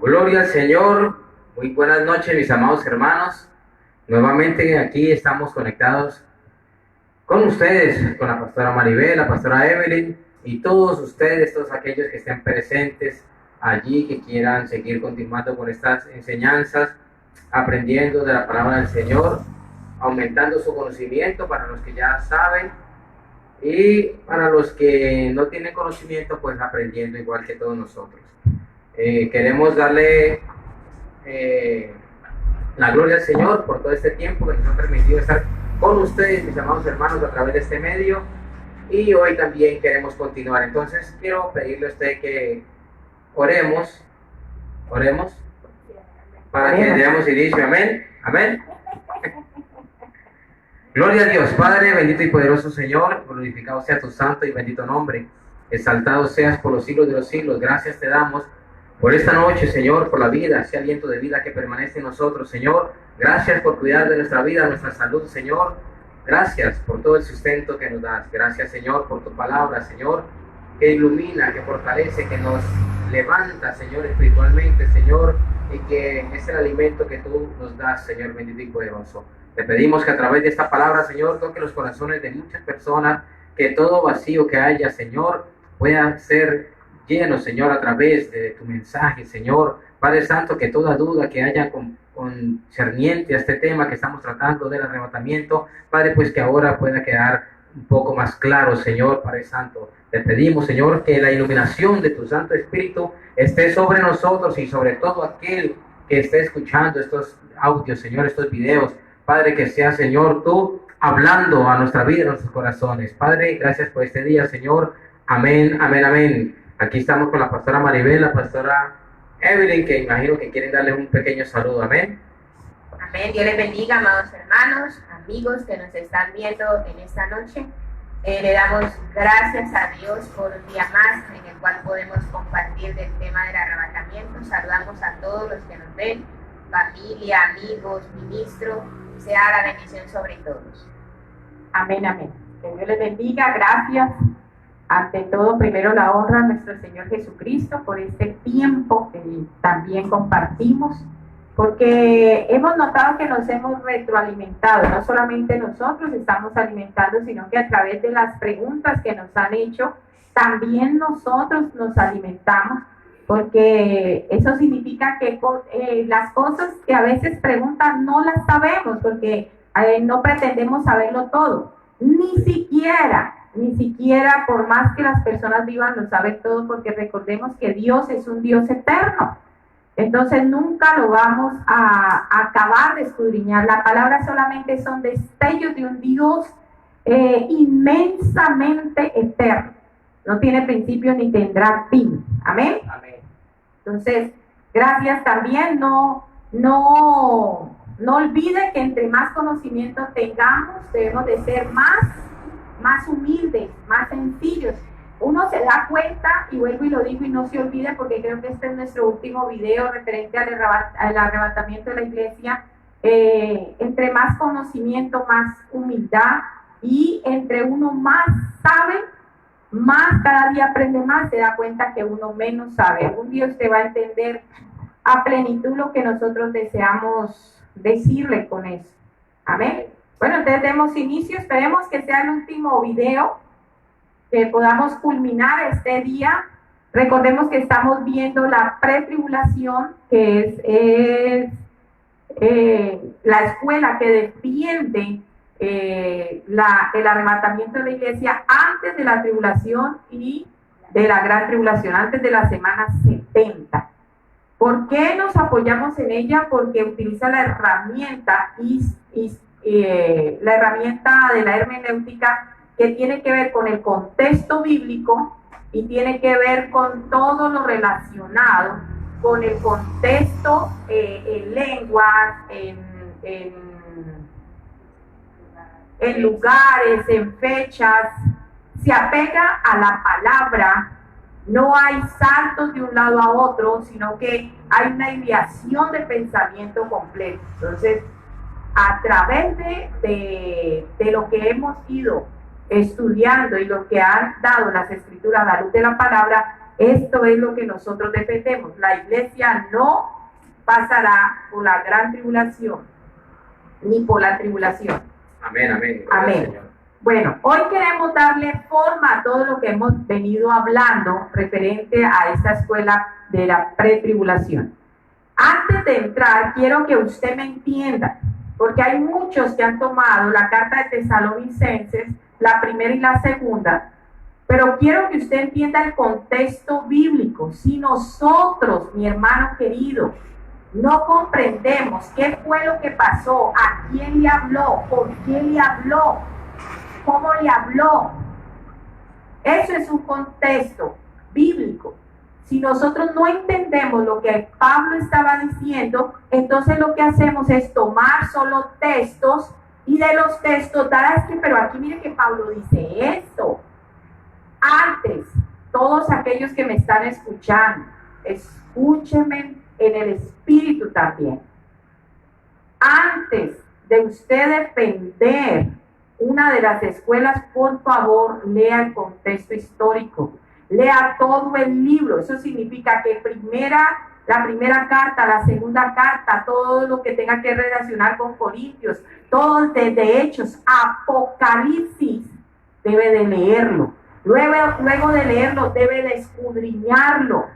Gloria al Señor, muy buenas noches mis amados hermanos. Nuevamente aquí estamos conectados con ustedes, con la pastora Maribel, la pastora Evelyn y todos ustedes, todos aquellos que estén presentes allí, que quieran seguir continuando con estas enseñanzas, aprendiendo de la palabra del Señor, aumentando su conocimiento para los que ya saben y para los que no tienen conocimiento, pues aprendiendo igual que todos nosotros. Queremos darle la gloria al Señor por todo este tiempo que nos ha permitido estar con ustedes, mis amados hermanos, a través de este medio, y hoy también queremos continuar. Entonces quiero pedirle a usted que oremos para que demos inicio. Amén, amén. Gloria a Dios, Padre, bendito y poderoso Señor, glorificado sea tu santo y bendito nombre, exaltado seas por los siglos de los siglos. Gracias te damos por esta noche, Señor, por la vida, ese aliento de vida que permanece en nosotros, Señor. Gracias por cuidar de nuestra vida, nuestra salud, Señor. Gracias por todo el sustento que nos das. Gracias, Señor, por tu palabra, Señor, que ilumina, que fortalece, que nos levanta, Señor, espiritualmente, Señor, y que es el alimento que tú nos das, Señor, bendito y poderoso. Te pedimos que a través de esta palabra, Señor, toque los corazones de muchas personas, que todo vacío que haya, Señor, pueda ser lleno, Señor, a través de tu mensaje, Señor. Padre Santo, que toda duda que haya concerniente a este tema que estamos tratando del arrebatamiento, Padre, pues que ahora pueda quedar un poco más claro, Señor, Padre Santo. Te pedimos, Señor, que la iluminación de tu Santo Espíritu esté sobre nosotros y sobre todo aquel que esté escuchando estos audios, Señor, estos videos. Padre, que sea, Señor, tú hablando a nuestra vida, a nuestros corazones. Padre, gracias por este día, Señor. Amén, amén, amén. Aquí estamos con la pastora Maribel, la pastora Evelyn, que imagino que quieren darle un pequeño saludo. Amén. Amén. Dios les bendiga, amados hermanos, amigos que nos están viendo en esta noche. Le damos gracias a Dios por un día más en el cual podemos compartir del tema del arrebatamiento. Saludamos a todos los que nos ven, familia, amigos, ministros. Sea la bendición sobre todos. Amén, amén. Que Dios les bendiga. Gracias. Ante todo, primero la honra a nuestro Señor Jesucristo por este tiempo que también compartimos, porque hemos notado que nos hemos retroalimentado. No solamente nosotros estamos alimentando, sino que a través de las preguntas que nos han hecho, también nosotros nos alimentamos, porque eso significa que las cosas que a veces preguntan no las sabemos, porque no pretendemos saberlo todo, ni siquiera por más que las personas vivan lo saben todo, porque recordemos que Dios es un Dios eterno. Entonces nunca lo vamos a acabar de escudriñar. La palabra solamente son destellos de un Dios inmensamente eterno. No tiene principio ni tendrá fin. Amén. Amén. Entonces, gracias también. No olvide que entre más conocimiento tengamos, debemos de ser más humildes, más sencillos. Uno se da cuenta, y vuelvo y lo digo y no se olvide, porque creo que este es nuestro último video referente al arrebatamiento de la iglesia. Entre más conocimiento, más humildad, y entre uno más sabe, más cada día aprende más, se da cuenta que uno menos sabe. Algún día usted va a entender a plenitud lo que nosotros deseamos decirle con eso. Amén. Bueno, entonces demos inicio. Esperemos que sea el último video, que podamos culminar este día. Recordemos que estamos viendo la pretribulación, que es la escuela que defiende el arrebatamiento de la iglesia antes de la tribulación y de la gran tribulación, antes de la semana 70. ¿Por qué nos apoyamos en ella? Porque utiliza la herramienta la herramienta de la hermenéutica, que tiene que ver con el contexto bíblico y tiene que ver con todo lo relacionado con el contexto en lenguas, en lugares, en fechas. Se apega a la palabra. No hay saltos de un lado a otro, sino que hay una ideación de pensamiento completo. Entonces, a través de lo que hemos ido estudiando y lo que han dado las escrituras a la luz de la palabra, Esto es lo que nosotros defendemos. La iglesia no pasará por la gran tribulación, ni por la tribulación. Amén, amén. Amén. Señor. Bueno, hoy queremos darle forma a todo lo que hemos venido hablando referente a esta escuela de la pretribulación. Antes de entrar, quiero que usted me entienda, porque hay muchos que han tomado la carta de Tesalonicenses, la primera y la segunda, pero quiero que usted entienda el contexto bíblico. Si nosotros, mi hermano querido, no comprendemos qué fue lo que pasó, a quién le habló, por qué le habló, cómo le habló, eso es un contexto bíblico. Si nosotros no entendemos lo que Pablo estaba diciendo, entonces lo que hacemos es tomar solo textos y de los textos dar pero aquí mire que Pablo dice esto. Antes, todos aquellos que me están escuchando, escúchenme en el espíritu también. Antes de usted defender una de las escuelas, por favor, lea el contexto histórico. Lea todo el libro. Eso significa que la primera carta, la segunda carta, todo lo que tenga que relacionar con Corintios, todo desde Hechos, Apocalipsis, debe de leerlo. Luego de leerlo, debe de escudriñarlo.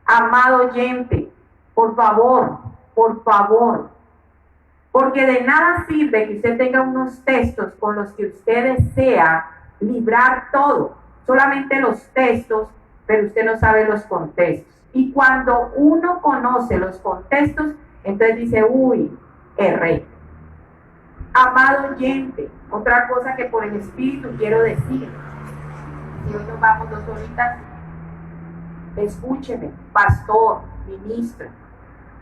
Amado oyente, por favor, porque de nada sirve que usted tenga unos textos con los que usted desea librar todo, solamente los textos, pero usted no sabe los contextos. Y cuando uno conoce los contextos, entonces dice, uy, erré. Amado oyente, otra cosa que por el Espíritu quiero decir, si hoy nos vamos 2 horitas, escúcheme, pastor,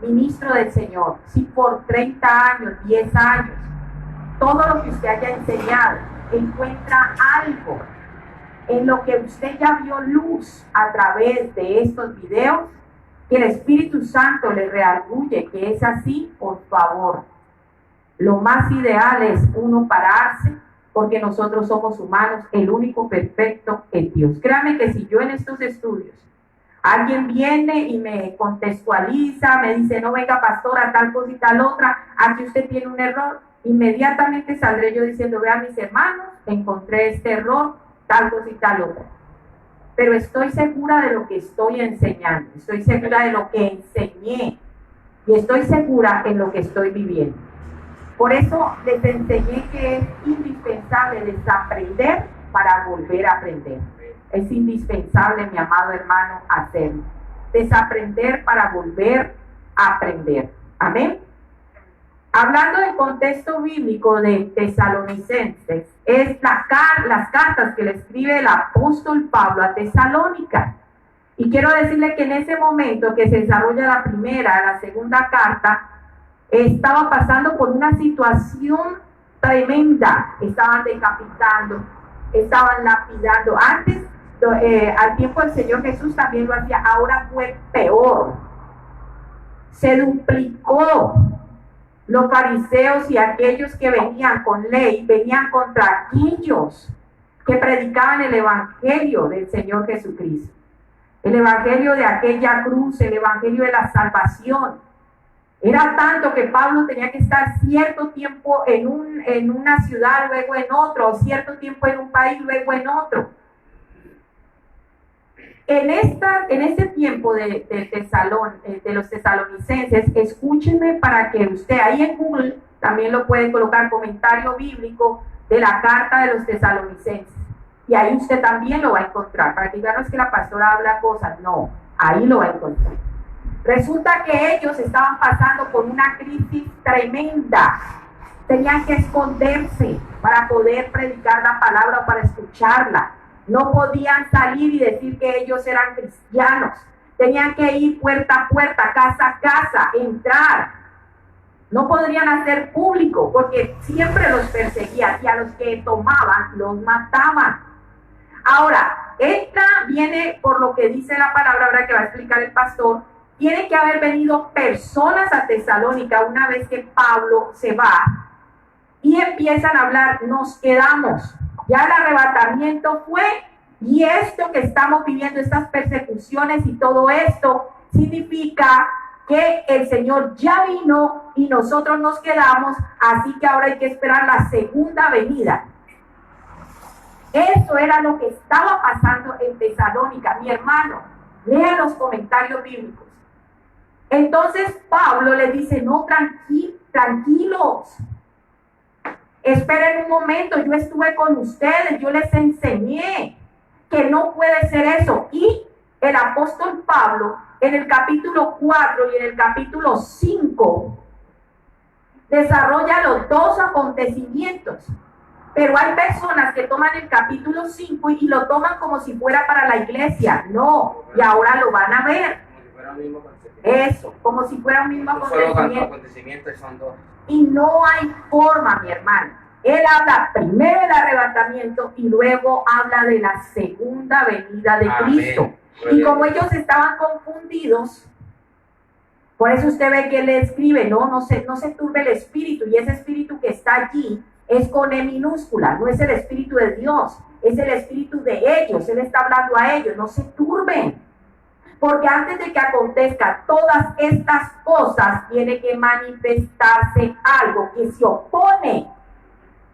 ministro del Señor, si por 30 años, 10 años, todo lo que usted haya enseñado, encuentra algo en lo que usted ya vio luz a través de estos videos, que el Espíritu Santo le redarguye que es así, por favor. Lo más ideal es uno pararse, porque nosotros somos humanos, el único perfecto es Dios. Créame que si yo en estos estudios, alguien viene y me contextualiza, me dice, no venga pastora, tal cosa y tal otra, aquí usted tiene un error, inmediatamente saldré yo diciendo, vean mis hermanos, encontré este error, tal cosa y tal otra. Pero estoy segura de lo que estoy enseñando, estoy segura de lo que enseñé y estoy segura en lo que estoy viviendo. Por eso les enseñé que es indispensable desaprender para volver a aprender. Es indispensable, mi amado hermano, hacerlo. Desaprender para volver a aprender. Amén. Hablando del contexto bíblico de Tesalonicenses, es las cartas que le escribe el apóstol Pablo a Tesalónica. Y quiero decirle que en ese momento que se desarrolla la primera, la segunda carta, estaba pasando por una situación tremenda. Estaban decapitando, estaban lapidando. Antes, al tiempo del Señor Jesús también lo hacía, ahora fue peor. Se duplicó. Los fariseos y aquellos que venían con ley, venían contra aquellos que predicaban el evangelio del Señor Jesucristo. El evangelio de aquella cruz, el evangelio de la salvación. Era tanto que Pablo tenía que estar cierto tiempo en una ciudad, luego en otro, o cierto tiempo en un país, luego en otro. En este tiempo de los tesalonicenses, escúchenme para que usted, ahí en Google también lo puede colocar, comentario bíblico de la carta de los tesalonicenses. Y ahí usted también lo va a encontrar, para que digan, no es que la pastora habla cosas, no, ahí lo va a encontrar. Resulta que ellos estaban pasando por una crisis tremenda. Tenían que esconderse para poder predicar la palabra o para escucharla. No podían salir y decir que ellos eran cristianos. Tenían que ir puerta a puerta, casa a casa, entrar. No podrían hacer público porque siempre los perseguían y a los que tomaban los mataban. Ahora, viene por lo que dice la palabra, ahora que va a explicar el pastor. Tiene que haber venido personas a Tesalónica una vez que Pablo se va y empiezan a hablar, nos quedamos. Ya el arrebatamiento fue Y esto que estamos viviendo, estas persecuciones y todo esto, significa que el Señor ya vino y nosotros nos quedamos, así que ahora hay que esperar la segunda venida. Eso era lo que estaba pasando en Tesalónica. Mi hermano, lea los comentarios bíblicos. Entonces Pablo le dice, no, tranquilos, esperen un momento, yo estuve con ustedes, yo les enseñé que no puede ser eso. Y el apóstol Pablo, en el capítulo 4 y en el capítulo 5, desarrolla los dos acontecimientos. Pero hay personas que toman el capítulo 5 y lo toman como si fuera para la iglesia. No, y ahora lo van a ver. Eso, como si fuera un mismo acontecimiento. Y no hay forma, mi hermano. Él habla primero del arrebatamiento y luego habla de la segunda venida de Cristo. Y como ellos estaban confundidos, por eso usted ve que él le escribe, no se turbe el espíritu, y ese espíritu que está allí es con E minúscula, no es el espíritu de Dios, es el espíritu de ellos. Él está hablando a ellos, no se turben, porque antes de que acontezcan todas estas cosas, tiene que manifestarse algo que se opone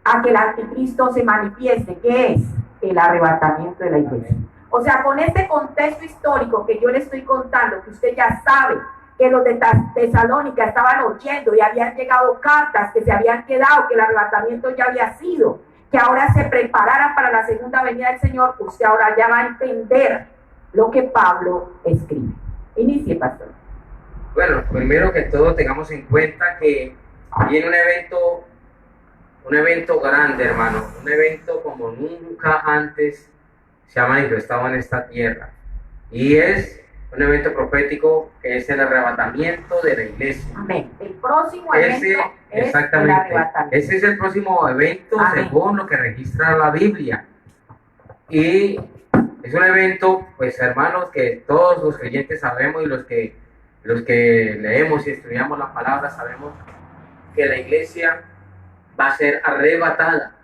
a que el anticristo se manifieste, que es el arrebatamiento de la iglesia. O sea, con este contexto histórico que yo le estoy contando, que usted ya sabe que los de Tesalónica estaban oyendo y habían llegado cartas que se habían quedado, que el arrebatamiento ya había sido, que ahora se prepararan para la segunda venida del Señor, usted ahora ya va a entender lo que Pablo escribe. Inicie, pastor. Bueno, primero que todo tengamos en cuenta que viene un evento grande, hermano, un evento como nunca antes se ha manifestado en esta tierra, y es un evento profético que es el arrebatamiento de la iglesia. Amén. El próximo evento es exactamente, el arrebatamiento. Ese es el próximo evento. Amén. Según lo que registra la Biblia. Y es un evento, pues hermanos, que todos los creyentes sabemos, y los que leemos y estudiamos la palabra sabemos que la iglesia va a ser arrebatada.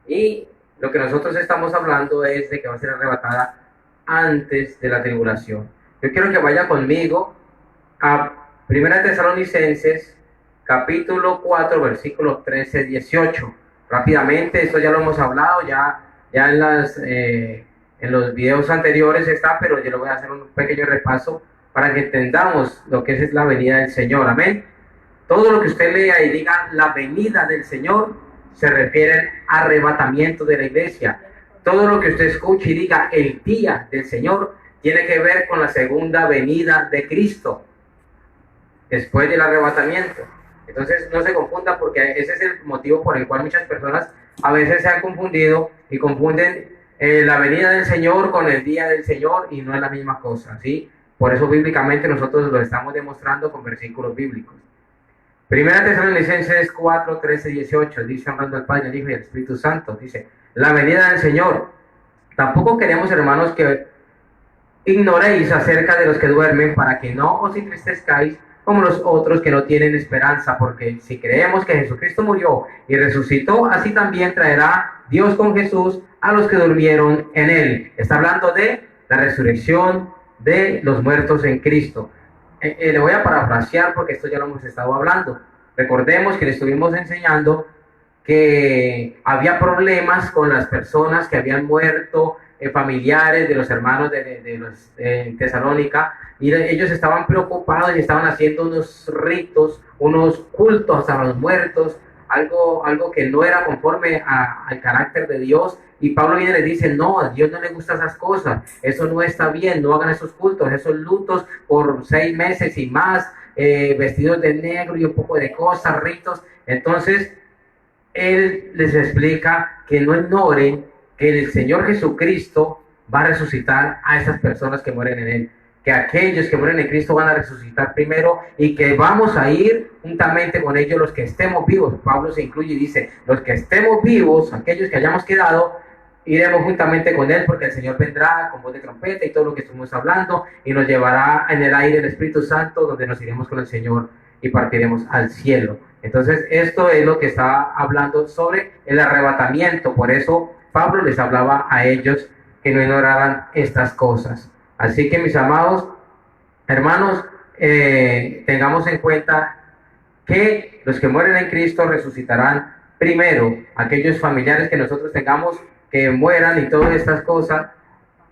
Y lo que nosotros estamos hablando es de que va a ser arrebatada antes de la tribulación. Yo quiero que vaya conmigo a 1 Tesalonicenses, capítulo 4, versículos 13-18. Rápidamente, esto ya lo hemos hablado, ya en los videos anteriores está, pero yo le voy a hacer un pequeño repaso para que entendamos lo que es la venida del Señor. Amén. Todo lo que usted lea y diga la venida del Señor se refiere al arrebatamiento de la iglesia. Todo lo que usted escuche y diga el día del Señor tiene que ver con la segunda venida de Cristo después del arrebatamiento. Entonces no se confunda, porque ese es el motivo por el cual muchas personas a veces se han confundido y confunden la venida del Señor con el día del Señor, y no es la misma cosa, ¿sí? Por eso bíblicamente nosotros lo estamos demostrando con versículos bíblicos. 1 Tesalonicenses 4, 13-18 dice, hablando al Padre, al Hijo y al Espíritu Santo, dice, la venida del Señor. Tampoco queremos, hermanos, que ignoréis acerca de los que duermen, para que no os entristezcáis como los otros que no tienen esperanza, porque si creemos que Jesucristo murió y resucitó, así también traerá Dios con Jesús a los que durmieron en él. Está hablando de la resurrección de los muertos en Cristo. Le voy a parafrasear porque esto ya lo hemos estado hablando. Recordemos que le estuvimos enseñando que había problemas con las personas que habían muerto, familiares de los hermanos de los Tesalónica, y ellos estaban preocupados y estaban haciendo unos ritos, unos cultos a los muertos, algo que no era conforme al carácter de Dios. Y Pablo viene y les dice, no, a Dios no le gustan esas cosas, eso no está bien, no hagan esos cultos, esos lutos por 6 meses y más, vestidos de negro y un poco de cosas, ritos. Entonces él les explica que no ignoren que el Señor Jesucristo va a resucitar a esas personas que mueren en él, que aquellos que mueren en Cristo van a resucitar primero, y que vamos a ir juntamente con ellos los que estemos vivos. Pablo se incluye y dice, los que estemos vivos, aquellos que hayamos quedado, iremos juntamente con él, porque el Señor vendrá con voz de trompeta y todo lo que estuvimos hablando, y nos llevará en el aire el Espíritu Santo, donde nos iremos con el Señor y partiremos al cielo. Entonces esto es lo que está hablando sobre el arrebatamiento. Por eso Pablo les hablaba a ellos que no ignoraran estas cosas. Así que, mis amados hermanos, tengamos en cuenta que los que mueren en Cristo resucitarán primero. Aquellos familiares que nosotros tengamos que mueran y todas estas cosas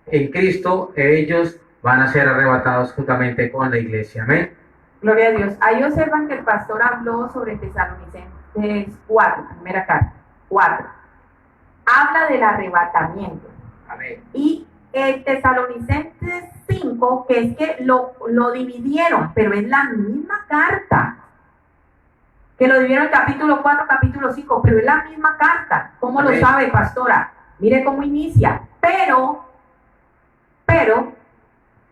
en Cristo, ellos van a ser arrebatados juntamente con la iglesia. Amén. Gloria a Dios. Ahí observan que el pastor habló sobre Tesalonicenses 4, primera carta, 4. Habla del arrebatamiento. Amén. Y el Tesalonicenses 5, que es que lo dividieron, pero es la misma carta. Que lo dividieron en capítulo 4, capítulo 5, pero es la misma carta. ¿Cómo Amén. lo sabe, pastora? Mire cómo inicia. Pero,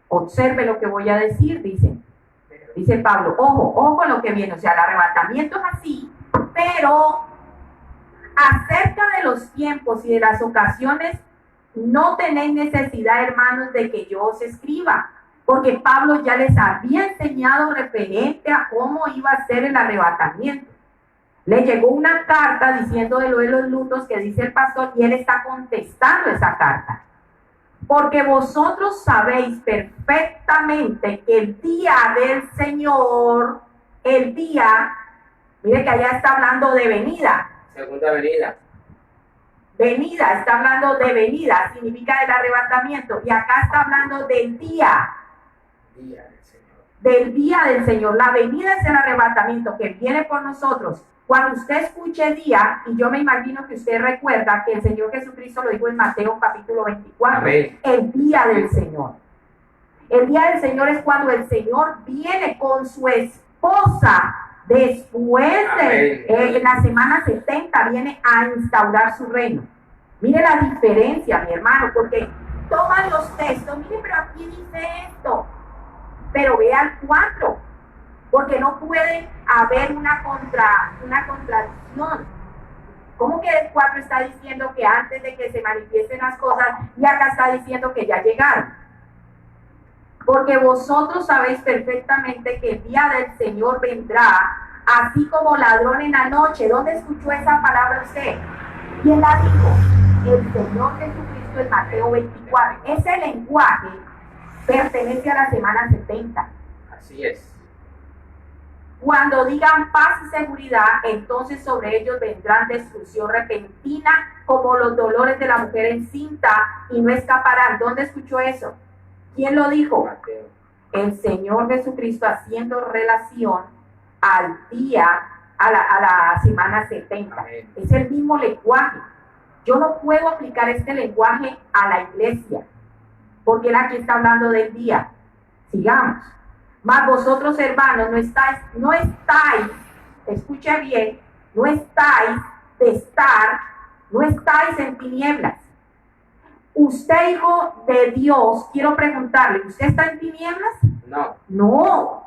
observe lo que voy a decir, dice Pablo. Ojo con lo que viene. O sea, el arrebatamiento es así, pero acerca de los tiempos y de las ocasiones, no tenéis necesidad, hermanos, de que yo os escriba, porque Pablo ya les había enseñado referente a cómo iba a ser el arrebatamiento. Le llegó una carta diciendo de lo de los lutos que dice el pastor, y él está contestando esa carta. Porque vosotros sabéis perfectamente que el día del Señor, mire que allá está hablando de venida. Segunda venida. Venida, está hablando de venida, significa el arrebatamiento. Y acá está hablando del día. Día del Señor. Del día del Señor. La venida es el arrebatamiento que viene por nosotros. Cuando usted escuche día, y yo me imagino que usted recuerda que el Señor Jesucristo lo dijo en Mateo capítulo 24, Amén. el día del Señor. El día del Señor es cuando el Señor viene con su esposa después de la semana 70, viene a instaurar su reino. Mire la diferencia, mi hermano, porque toman los textos, mire, pero aquí dice esto, pero vea el 4, porque no puede haber una contradicción. ¿Cómo que el 4 está diciendo que antes de que se manifiesten las cosas, y acá está diciendo que ya llegaron? Porque vosotros sabéis perfectamente que el día del Señor vendrá, así como ladrón en la noche. ¿Dónde escuchó esa palabra usted? ¿Quién la dijo? El Señor Jesucristo en Mateo 24. Ese lenguaje pertenece a la semana 70. Así es. Cuando digan paz y seguridad, entonces sobre ellos vendrán destrucción repentina, como los dolores de la mujer encinta, y no escaparán. ¿Dónde escuchó eso? ¿Quién lo dijo? Mateo. El Señor Jesucristo, haciendo relación al día, a la semana 70. Amén. Es el mismo lenguaje. Yo no puedo aplicar este lenguaje a la iglesia, porque él aquí está hablando del día. Sigamos. Mas vosotros, hermanos, no estáis, escuche bien, no estáis en tinieblas. Usted, hijo de Dios, quiero preguntarle, ¿usted está en tinieblas? No. No.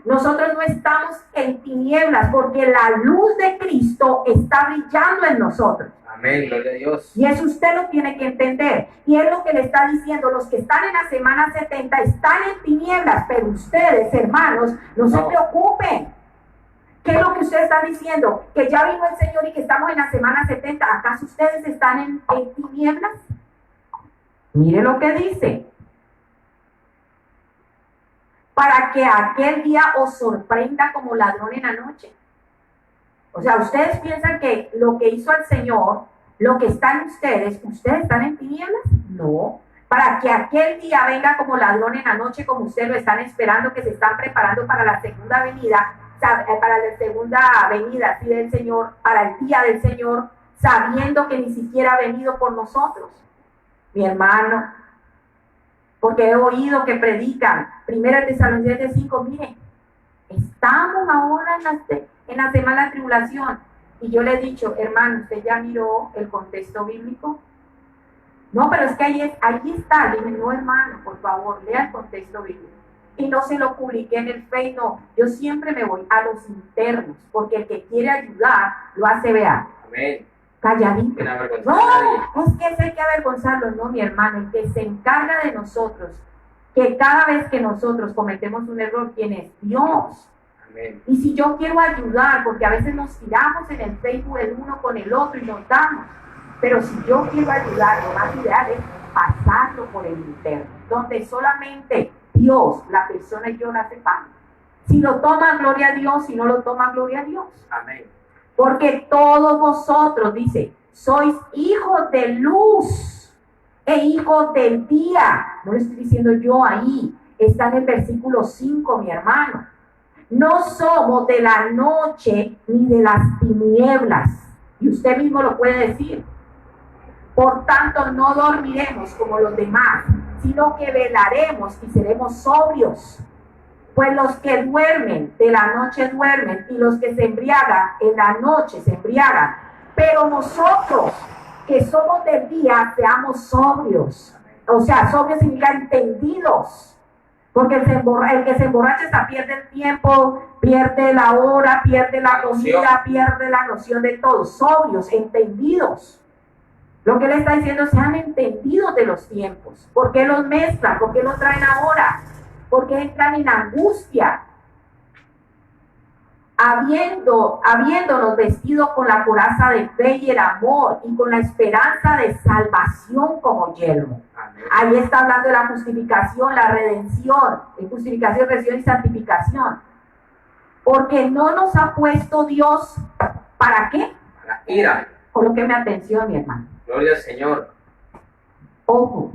Nosotros no estamos en tinieblas, porque la luz de Cristo está brillando en nosotros. Amén, gloria a Dios. Y eso usted lo tiene que entender. Y es lo que le está diciendo. Los que están en la semana 70 están en tinieblas, pero ustedes, hermanos, no se preocupen. ¿Qué es lo que ustedes están diciendo? Que ya vino el Señor y que estamos en la semana 70. ¿Acaso ustedes están en tinieblas? Mire lo que dice. Para que aquel día os sorprenda como ladrón en la noche. O sea, ustedes piensan que lo que hizo el Señor, lo que está en ustedes están en tinieblas. No. Para que aquel día venga como ladrón en la noche, como ustedes lo están esperando, que se están preparando para la segunda venida, sí, del Señor, para el día del Señor, sabiendo que ni siquiera ha venido por nosotros. Mi hermano, porque he oído que predican, 1 Tesalonicenses 5, miren, estamos ahora en la semana de tribulación, y yo le he dicho, hermano, ¿usted ya miró el contexto bíblico? No, pero es que ahí está. Dime, no, hermano, por favor, lea el contexto bíblico. Y no se lo publiqué en el Face, no. Yo siempre me voy a los internos, porque el que quiere ayudar, lo hace, vea. Amén. Calladito. No avergonzar a nadie. No, es que eso hay que avergonzarlo, no, mi hermano. El que se encarga de nosotros, que cada vez que nosotros cometemos un error, ¿quién es? Dios. Amén. Y si yo quiero ayudar, porque a veces nos tiramos en el Facebook el uno con el otro y nos damos, pero si yo quiero ayudar, lo más ideal es pasarlo por el interno, donde solamente Dios, la persona y yo la sepamos. Si lo toman, gloria a Dios; si no lo toman, gloria a Dios. Amén. Porque todos vosotros, dice, sois hijos de luz e hijos del día. No lo estoy diciendo yo ahí, está en el versículo 5, mi hermano. No somos de la noche ni de las tinieblas. Y usted mismo lo puede decir. Por tanto, no dormiremos como los demás, sino que velaremos y seremos sobrios. Pues los que duermen de la noche duermen, y los que se embriagan en la noche se embriagan. Pero nosotros, que somos del día, seamos sobrios. O sea, sobrios significa entendidos. Porque el que se emborracha hasta pierde el tiempo, pierde la hora, pierde la comida, pierde la noción de todo. Sobrios, entendidos. Lo que él está diciendo, sean entendidos de los tiempos. ¿Por qué los mezclan? ¿Por qué los traen ahora? ¿Por qué entran en angustia? Habiéndonos vestido con la coraza de fe y el amor, y con la esperanza de salvación como yelmo. Amén. Ahí está hablando de la justificación, la redención, justificación, redención y santificación. Porque no nos ha puesto Dios, ¿para qué? Para ira. Colóqueme atención, mi hermano. Gloria al Señor. Ojo.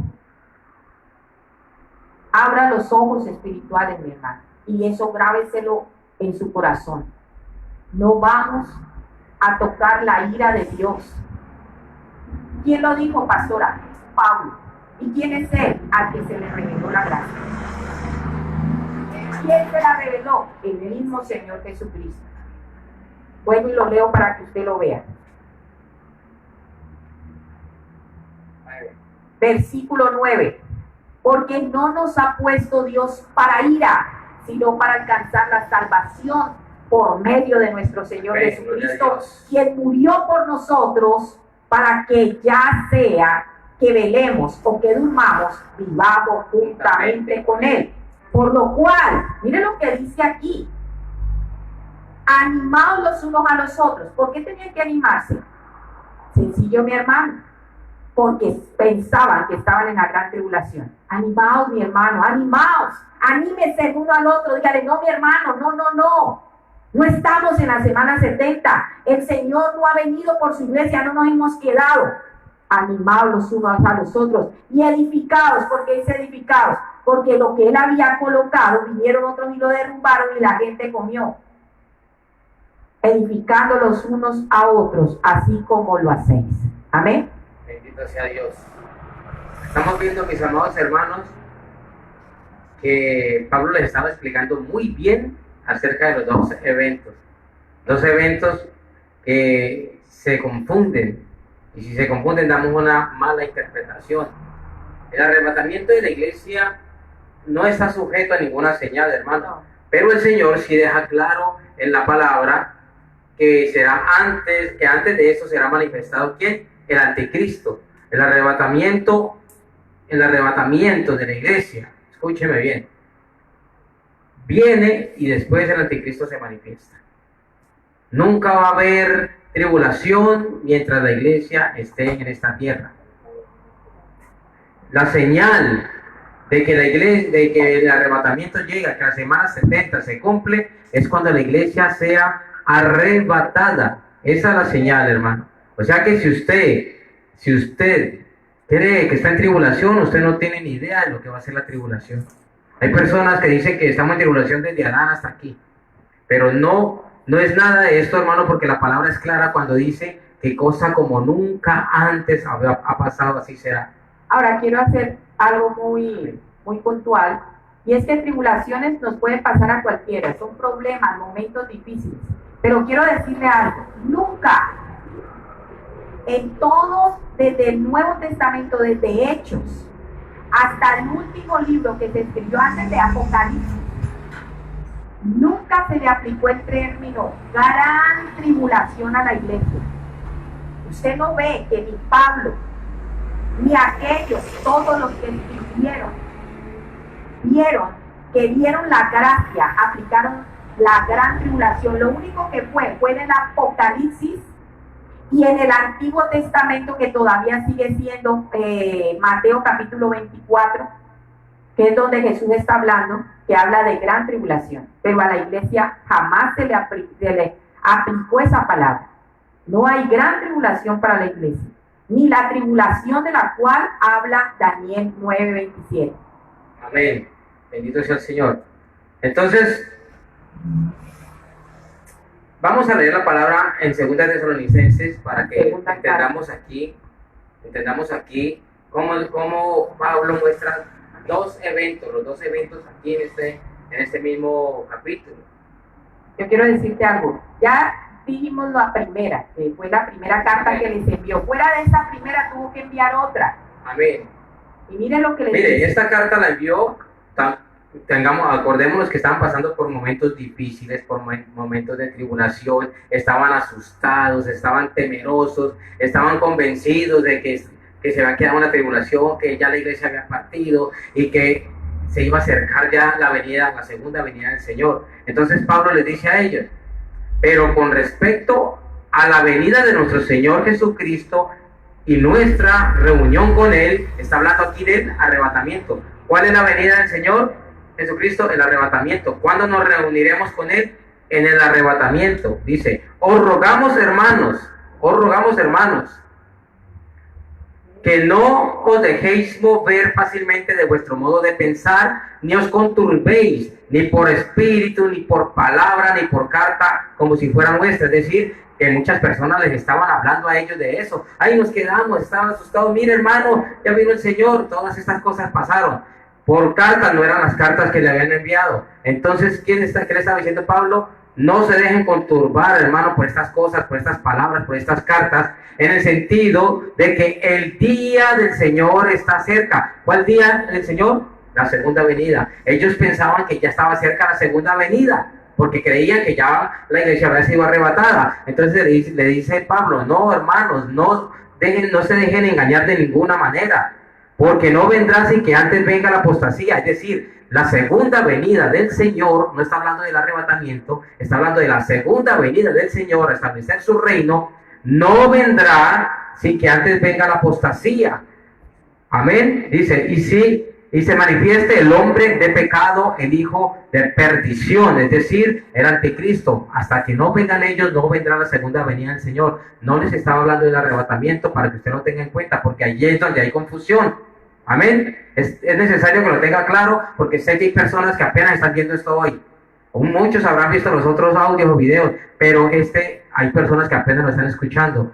Abra los ojos espirituales, mi hermano. Y eso grábeselo en su corazón. No vamos a tocar la ira de Dios. ¿Quién lo dijo, pastora? Pablo. ¿Y quién es él? Al que se le reveló la gracia. ¿Quién se la reveló? El mismo Señor Jesucristo. Bueno, y lo leo para que usted lo vea. Versículo 9. Porque no nos ha puesto Dios para ira, sino para alcanzar la salvación por medio de nuestro Señor Jesucristo, quien murió por nosotros, para que ya sea que velemos o que durmamos, vivamos juntamente con Él. Por lo cual, mire lo que dice aquí: animaos los unos a los otros. ¿Por qué tenían que animarse? Sencillo, mi hermano. Porque pensaban que estaban en la gran tribulación. Animaos, mi hermano, animaos. Anímese el uno al otro. Dígale, no, mi hermano, no. No estamos en la semana 70. El Señor no ha venido por su iglesia, no nos hemos quedado. Animaos los unos a los otros. Y edificados. ¿Por qué dice edificados? Porque lo que Él había colocado, vinieron otros y lo derrumbaron y la gente comió. Edificando los unos a otros, así como lo hacéis. Amén. Bendito sea Dios. Estamos viendo, mis amados hermanos, que Pablo les estaba explicando muy bien acerca de los dos eventos. Dos eventos que se confunden. Y si se confunden, damos una mala interpretación. El arrebatamiento de la iglesia no está sujeto a ninguna señal, hermano. Pero el Señor sí deja claro en la palabra que será antes de eso será manifestado ¿quién? El anticristo. El arrebatamiento de la iglesia, escúcheme bien, viene y después el anticristo se manifiesta. Nunca va a haber tribulación mientras la iglesia esté en esta tierra. La señal de que el arrebatamiento llega, que la semana 70 se cumple, es cuando la iglesia sea arrebatada. Esa es la señal, hermano. O sea que si usted cree que está en tribulación, usted no tiene ni idea de lo que va a ser la tribulación. Hay personas que dicen que estamos en tribulación desde Adán hasta aquí, pero no es nada de esto, hermano, porque la palabra es clara cuando dice que cosa como nunca antes ha pasado, así será. Ahora quiero hacer algo muy puntual, y es que tribulaciones nos pueden pasar a cualquiera, son problemas, momentos difíciles, pero quiero decirle algo: nunca en todo, desde el Nuevo Testamento, desde Hechos hasta el último libro que se escribió antes de Apocalipsis, nunca se le aplicó el término gran tribulación a la iglesia. Usted no ve que ni Pablo ni aquellos, todos los que vieron la gracia, aplicaron la gran tribulación. Lo único que fue en el Apocalipsis, Y en el Antiguo Testamento, que todavía sigue siendo Mateo capítulo 24, que es donde Jesús está hablando, que habla de gran tribulación, pero a la iglesia jamás se le aplicó esa palabra. No hay gran tribulación para la iglesia, ni la tribulación de la cual habla Daniel 9:27. Amén. Bendito sea el Señor. Entonces, vamos a leer la palabra en 2 Tesalonicenses para que entendamos aquí cómo Pablo muestra los dos eventos aquí en este mismo capítulo. Yo quiero decirte algo. Ya dijimos la primera, que fue la primera carta que les envió. Fuera de esa primera tuvo que enviar otra. Amén. Y miren lo que les dice. dice. Esta carta la envió, acordémonos que estaban pasando por momentos difíciles, por momentos de tribulación, estaban asustados, estaban temerosos, estaban convencidos de que se había quedado una tribulación, que ya la iglesia había partido y que se iba a acercar ya la segunda venida del Señor. Entonces Pablo les dice a ellos, pero con respecto a la venida de nuestro Señor Jesucristo y nuestra reunión con Él, está hablando aquí del arrebatamiento. ¿Cuál es la venida del Señor Jesucristo? El arrebatamiento. ¿Cuándo nos reuniremos con Él? En el arrebatamiento. Dice, os rogamos hermanos, que no os dejéis mover fácilmente de vuestro modo de pensar, ni os conturbéis, ni por espíritu, ni por palabra, ni por carta, como si fuera nuestra. Es decir, que muchas personas les estaban hablando a ellos de eso. Ahí nos quedamos, estaban asustados. Mire, hermano, ya vino el Señor. Todas estas cosas pasaron. Por cartas, no eran las cartas que le habían enviado. Entonces, ¿qué le estaba diciendo Pablo? No se dejen conturbar, hermano, por estas cosas, por estas palabras, por estas cartas, en el sentido de que el día del Señor está cerca. ¿Cuál día del Señor? La segunda venida. Ellos pensaban que ya estaba cerca la segunda venida, porque creían que ya la iglesia había sido arrebatada. Entonces le dice Pablo, no, hermanos, no se dejen engañar de ninguna manera, porque no vendrá sin que antes venga la apostasía. Es decir, la segunda venida del Señor, no está hablando del arrebatamiento, está hablando de la segunda venida del Señor a establecer su reino, no vendrá sin que antes venga la apostasía. Amén. Dice, y se manifieste el hombre de pecado, el hijo de perdición, es decir, el anticristo. Hasta que no vengan ellos, no vendrá la segunda venida del Señor. No les estaba hablando del arrebatamiento para que usted lo tenga en cuenta, porque allí es donde hay confusión. Amén. Es necesario que lo tenga claro, porque sé que hay personas que apenas están viendo esto hoy. Muchos habrán visto los otros audios o videos, pero hay personas que apenas lo están escuchando.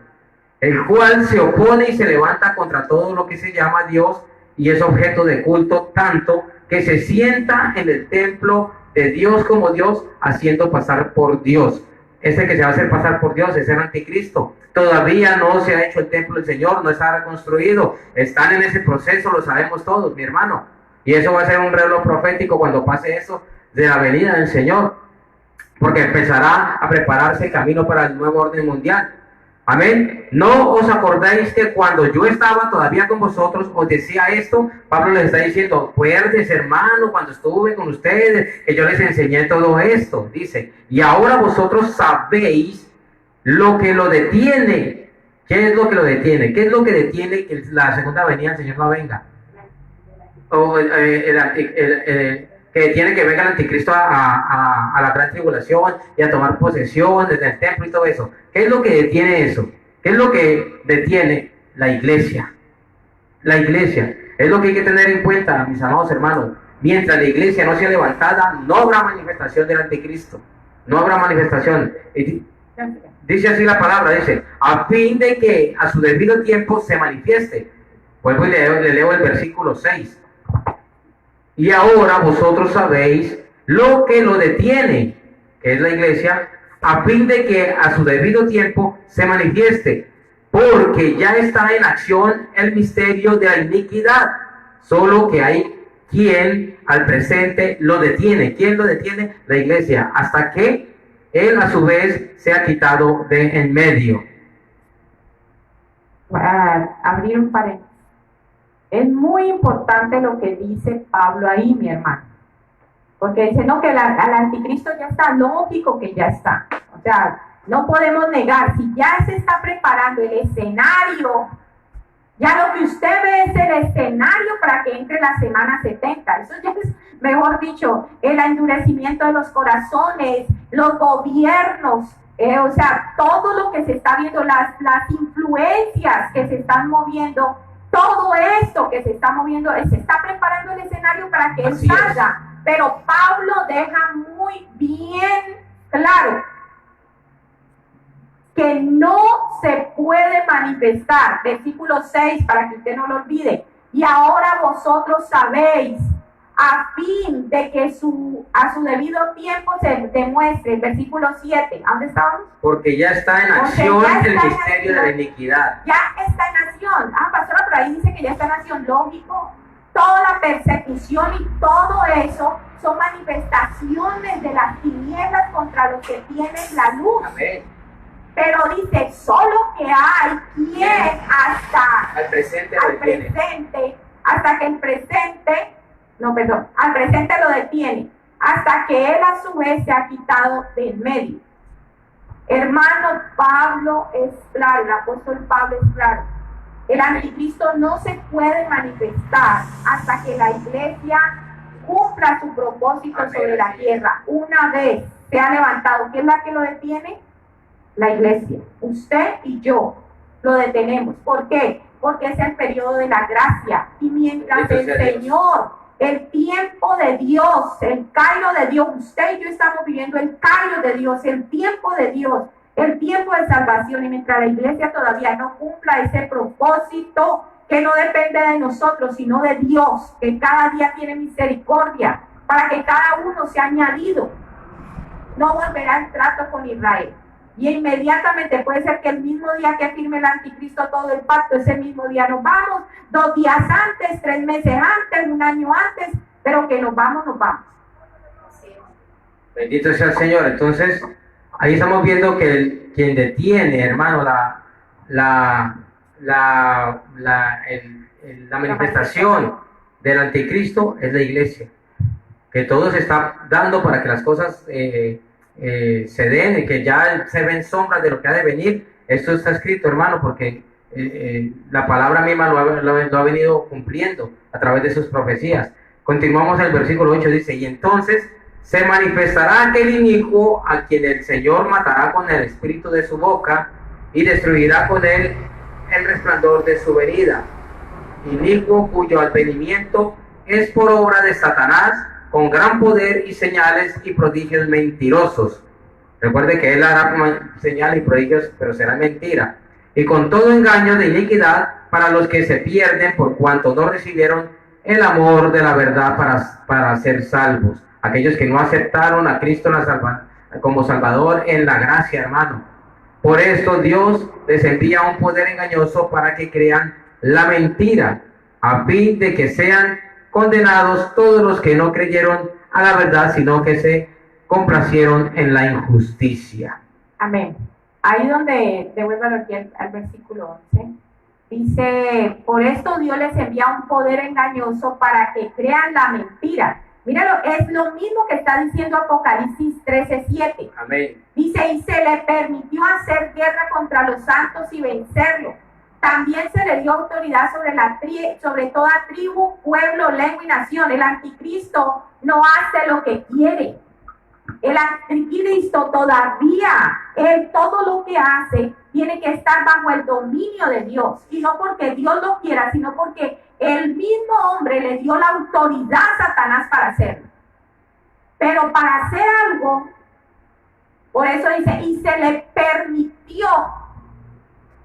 El cual se opone y se levanta contra todo lo que se llama Dios y es objeto de culto, tanto que se sienta en el templo de Dios como Dios, haciendo pasar por Dios. Que se va a hacer pasar por Dios es el anticristo. Todavía no se ha hecho el templo del Señor, no está reconstruido. Están en ese proceso, lo sabemos todos, mi hermano. Y eso va a ser un reloj profético cuando pase eso de la venida del Señor, porque empezará a prepararse el camino para el nuevo orden mundial. Amén. ¿No os acordáis que cuando yo estaba todavía con vosotros os decía esto? Pablo les está diciendo, acuérdense, hermano, cuando estuve con ustedes, que yo les enseñé todo esto. Dice, y ahora vosotros sabéis lo que lo detiene. ¿Qué es lo que lo detiene? ¿Qué es lo que detiene que la segunda venida del Señor no venga? O que tiene que venga el anticristo a la gran tribulación y a tomar posesión desde el templo y todo eso. ¿Qué es lo que detiene eso? ¿Qué es lo que detiene la iglesia? La iglesia. Es lo que hay que tener en cuenta, mis amados hermanos. Mientras la iglesia no sea levantada, no habrá manifestación del anticristo. No habrá manifestación. Dice así la palabra, dice, a fin de que a su debido tiempo se manifieste. Vuelvo y le leo el versículo 6. Y ahora vosotros sabéis lo que lo detiene, que es la iglesia, a fin de que a su debido tiempo se manifieste, porque ya está en acción el misterio de la iniquidad, solo que hay quien al presente lo detiene. ¿Quién lo detiene? La iglesia, hasta que él a su vez sea quitado de en medio. Abrir un paréntesis. Es muy importante lo que dice Pablo ahí, mi hermano. Porque dice, no, que al anticristo ya está, lógico que ya está. O sea, No podemos negar, si ya se está preparando el escenario, ya lo que usted ve es el escenario para que entre la semana 70. Eso ya es, mejor dicho, el endurecimiento de los corazones, los gobiernos, o sea, todo lo que se está viendo, las influencias que se están moviendo, todo esto que se está moviendo, se está preparando el escenario para que él salga. Pero Pablo deja muy bien claro que no se puede manifestar, versículo 6, para que usted no lo olvide. Y ahora vosotros sabéis, a fin de que a su debido tiempo se demuestre, versículo 7, ¿a dónde estábamos? Porque ya está en acción el misterio de la iniquidad. Ya está en acción. Pastora, por ahí dice que ya está en acción, lógico. Toda la persecución y todo eso son manifestaciones de las tinieblas contra los que tienen la luz. Amén. Pero dice, solo que hay quien hasta al presente hasta que el presente, al presente lo detiene, hasta que él a su vez se ha quitado del medio. Hermano, Pablo es claro, el apóstol Pablo es claro. El anticristo no se puede manifestar hasta que la iglesia cumpla su propósito sobre la tierra. Una vez se ha levantado, ¿quién es la que lo detiene? La iglesia, usted y yo lo detenemos. ¿Por qué? Porque es el periodo de la gracia. Y mientras el Señor, el tiempo de Dios, el Cairo de Dios, usted y yo estamos viviendo el Cairo de Dios, el tiempo de Dios, el tiempo de salvación. Y mientras la iglesia todavía no cumpla ese propósito que no depende de nosotros, sino de Dios, que cada día tiene misericordia para que cada uno sea añadido, no volverá el trato con Israel. Y inmediatamente puede ser que el mismo día que firme el anticristo todo el pacto, ese mismo día nos vamos, 2 días antes, 3 meses antes, 1 año antes, pero que nos vamos, nos vamos. Bendito sea el Señor. Entonces, ahí estamos viendo que quien detiene, hermano, la manifestación del anticristo es la iglesia. Que todo se está dando para que las cosas se den y que ya se ven sombras de lo que ha de venir. Esto está escrito, hermano, porque la palabra misma lo ha venido cumpliendo a través de sus profecías. Continuamos el versículo 8, dice: y entonces se manifestará aquel inicuo a quien el Señor matará con el espíritu de su boca y destruirá con él el resplandor de su venida. Inicuo cuyo advenimiento es por obra de Satanás, con gran poder y señales y prodigios mentirosos. Recuerde que él hará señales y prodigios, pero será mentira. Y con todo engaño de iniquidad para los que se pierden, por cuanto no recibieron el amor de la verdad para ser salvos. Aquellos que no aceptaron a Cristo como Salvador en la gracia, hermano. Por esto Dios les envía un poder engañoso para que crean la mentira, a fin de que sean condenados todos los que no creyeron a la verdad, sino que se complacieron en la injusticia. Amén. Ahí donde devuélvalo aquí al versículo 11. Dice, por esto Dios les envía un poder engañoso para que crean la mentira. Míralo, es lo mismo que está diciendo Apocalipsis 13:7. Amén. Dice, y se le permitió hacer guerra contra los santos y vencerlos. También se le dio autoridad sobre toda tribu, pueblo, lengua y nación. El anticristo no hace lo que quiere. El anticristo todavía, él todo lo que hace tiene que estar bajo el dominio de Dios. Y no porque Dios lo quiera, sino porque el mismo hombre le dio la autoridad a Satanás para hacerlo. Pero para hacer algo, por eso dice, y se le permitió.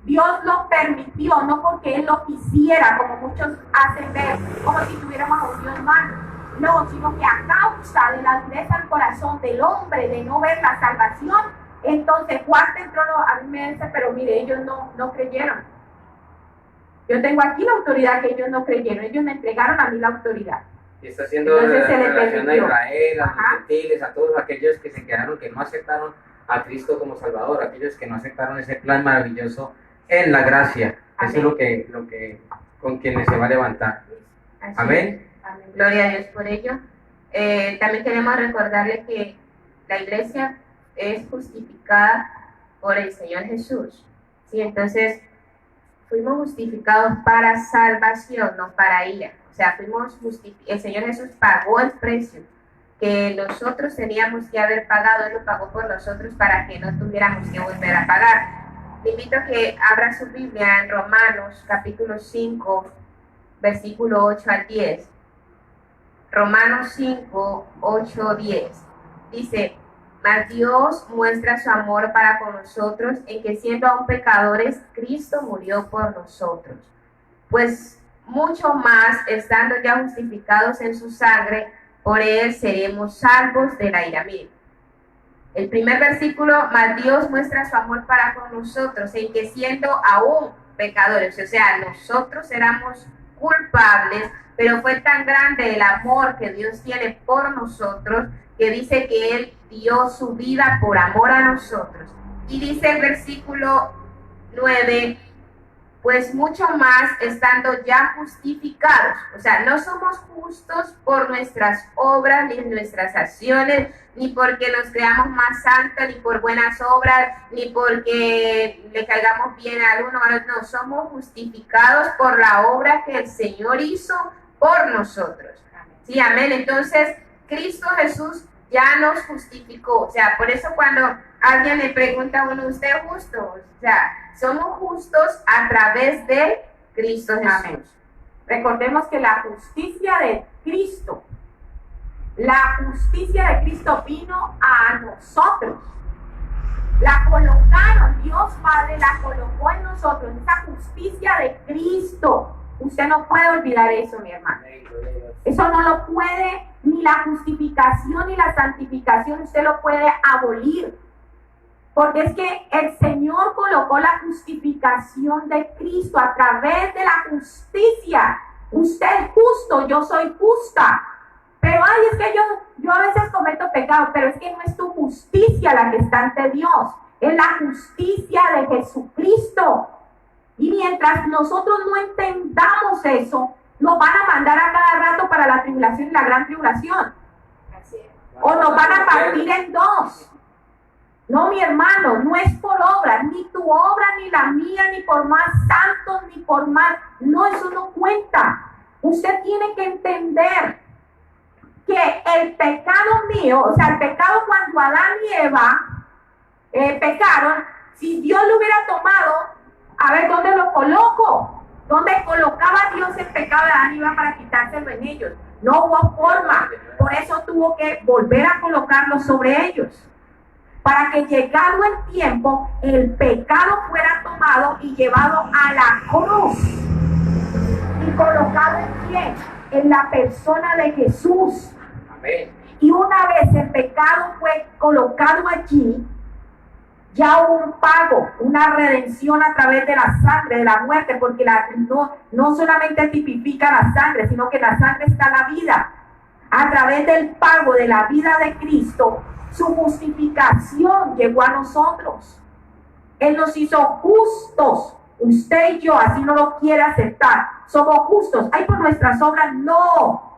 Dios lo permitió, no porque Él lo quisiera, como muchos hacen ver, como si tuviéramos a un Dios malo. No, sino que a causa de la dureza del corazón del hombre, de no ver la salvación, entonces Juan entró a mí me dice, pero mire, ellos no creyeron. Yo tengo aquí la autoridad que ellos no creyeron, ellos me entregaron a mí la autoridad. Y está haciendo relación a Israel, a los gentiles, a todos aquellos que se quedaron, que no aceptaron a Cristo como Salvador, aquellos que no aceptaron ese plan maravilloso en la gracia. Amén. Eso es lo que con quienes se va a levantar. Amén. Amén. Gloria a Dios por ello. También queremos recordarle que la iglesia es justificada por el Señor Jesús. ¿Sí? Entonces, fuimos justificados para salvación, no para ira. O sea, el Señor Jesús pagó el precio que nosotros teníamos que haber pagado. Él lo pagó por nosotros para que no tuviéramos que volver a pagar. Le invito a que abra su Biblia en Romanos capítulo 5, versículo 8 al 10. Romanos 5, 8, 10. Dice: mas Dios muestra su amor para con nosotros en que siendo aún pecadores, Cristo murió por nosotros. Pues mucho más, estando ya justificados en su sangre, por él seremos salvos de la ira. Miren, el primer versículo: mas Dios muestra su amor para con nosotros en que siendo aún pecadores, o sea, nosotros éramos culpables, pero fue tan grande el amor que Dios tiene por nosotros, que dice que Él dio su vida por amor a nosotros. Y dice el versículo 9, pues mucho más, estando ya justificados. O sea, no somos justos por nuestras obras, ni nuestras acciones, ni porque nos creamos más santos, ni por buenas obras, ni porque le caigamos bien al uno. No, somos justificados por la obra que el Señor hizo por nosotros. Sí, amén. Entonces, Cristo Jesús ya nos justificó. O sea, por eso cuando alguien le pregunta a uno, ¿usted es justo? O sea, somos justos a través de Cristo Jesús. Amén. Recordemos que la justicia de Cristo vino a nosotros. La colocaron, Dios Padre la colocó en nosotros, esa justicia de Cristo. Usted no puede olvidar eso, mi hermano. Eso no lo puede, ni la justificación ni la santificación, usted lo puede abolir. Porque es que el Señor colocó la justificación de Cristo a través de la justicia. Usted es justo, yo soy justa. Pero ay, es que yo a veces cometo pecado, pero es que no es tu justicia la que está ante Dios, es la justicia de Jesucristo. Y mientras nosotros no entendamos eso, nos van a mandar a cada rato para la tribulación y la gran tribulación. O nos van a partir en dos. No, mi hermano, no es por obra, ni tu obra, ni la mía, ni por más santos, ni por más. No, eso no cuenta. Usted tiene que entender que el pecado mío, o sea, el pecado cuando Adán y Eva pecaron, si Dios lo hubiera tomado, a ver, ¿dónde lo coloco? ¿Dónde colocaba Dios el pecado de Adán y Eva para quitárselo en ellos? No hubo forma, por eso tuvo que volver a colocarlo sobre ellos, para que llegado el tiempo, el pecado fuera tomado y llevado a la cruz, y colocado ¿en quién? En la persona de Jesús. Amén. Y una vez el pecado fue colocado allí, ya hubo un pago, una redención a través de la sangre, de la muerte, porque no solamente tipifica la sangre, sino que la sangre está la vida. A través del pago de la vida de Cristo, su justificación llegó a nosotros. Él nos hizo justos. Usted y yo, así no lo quiere aceptar, somos justos. ¿Ay, por nuestras obras? No,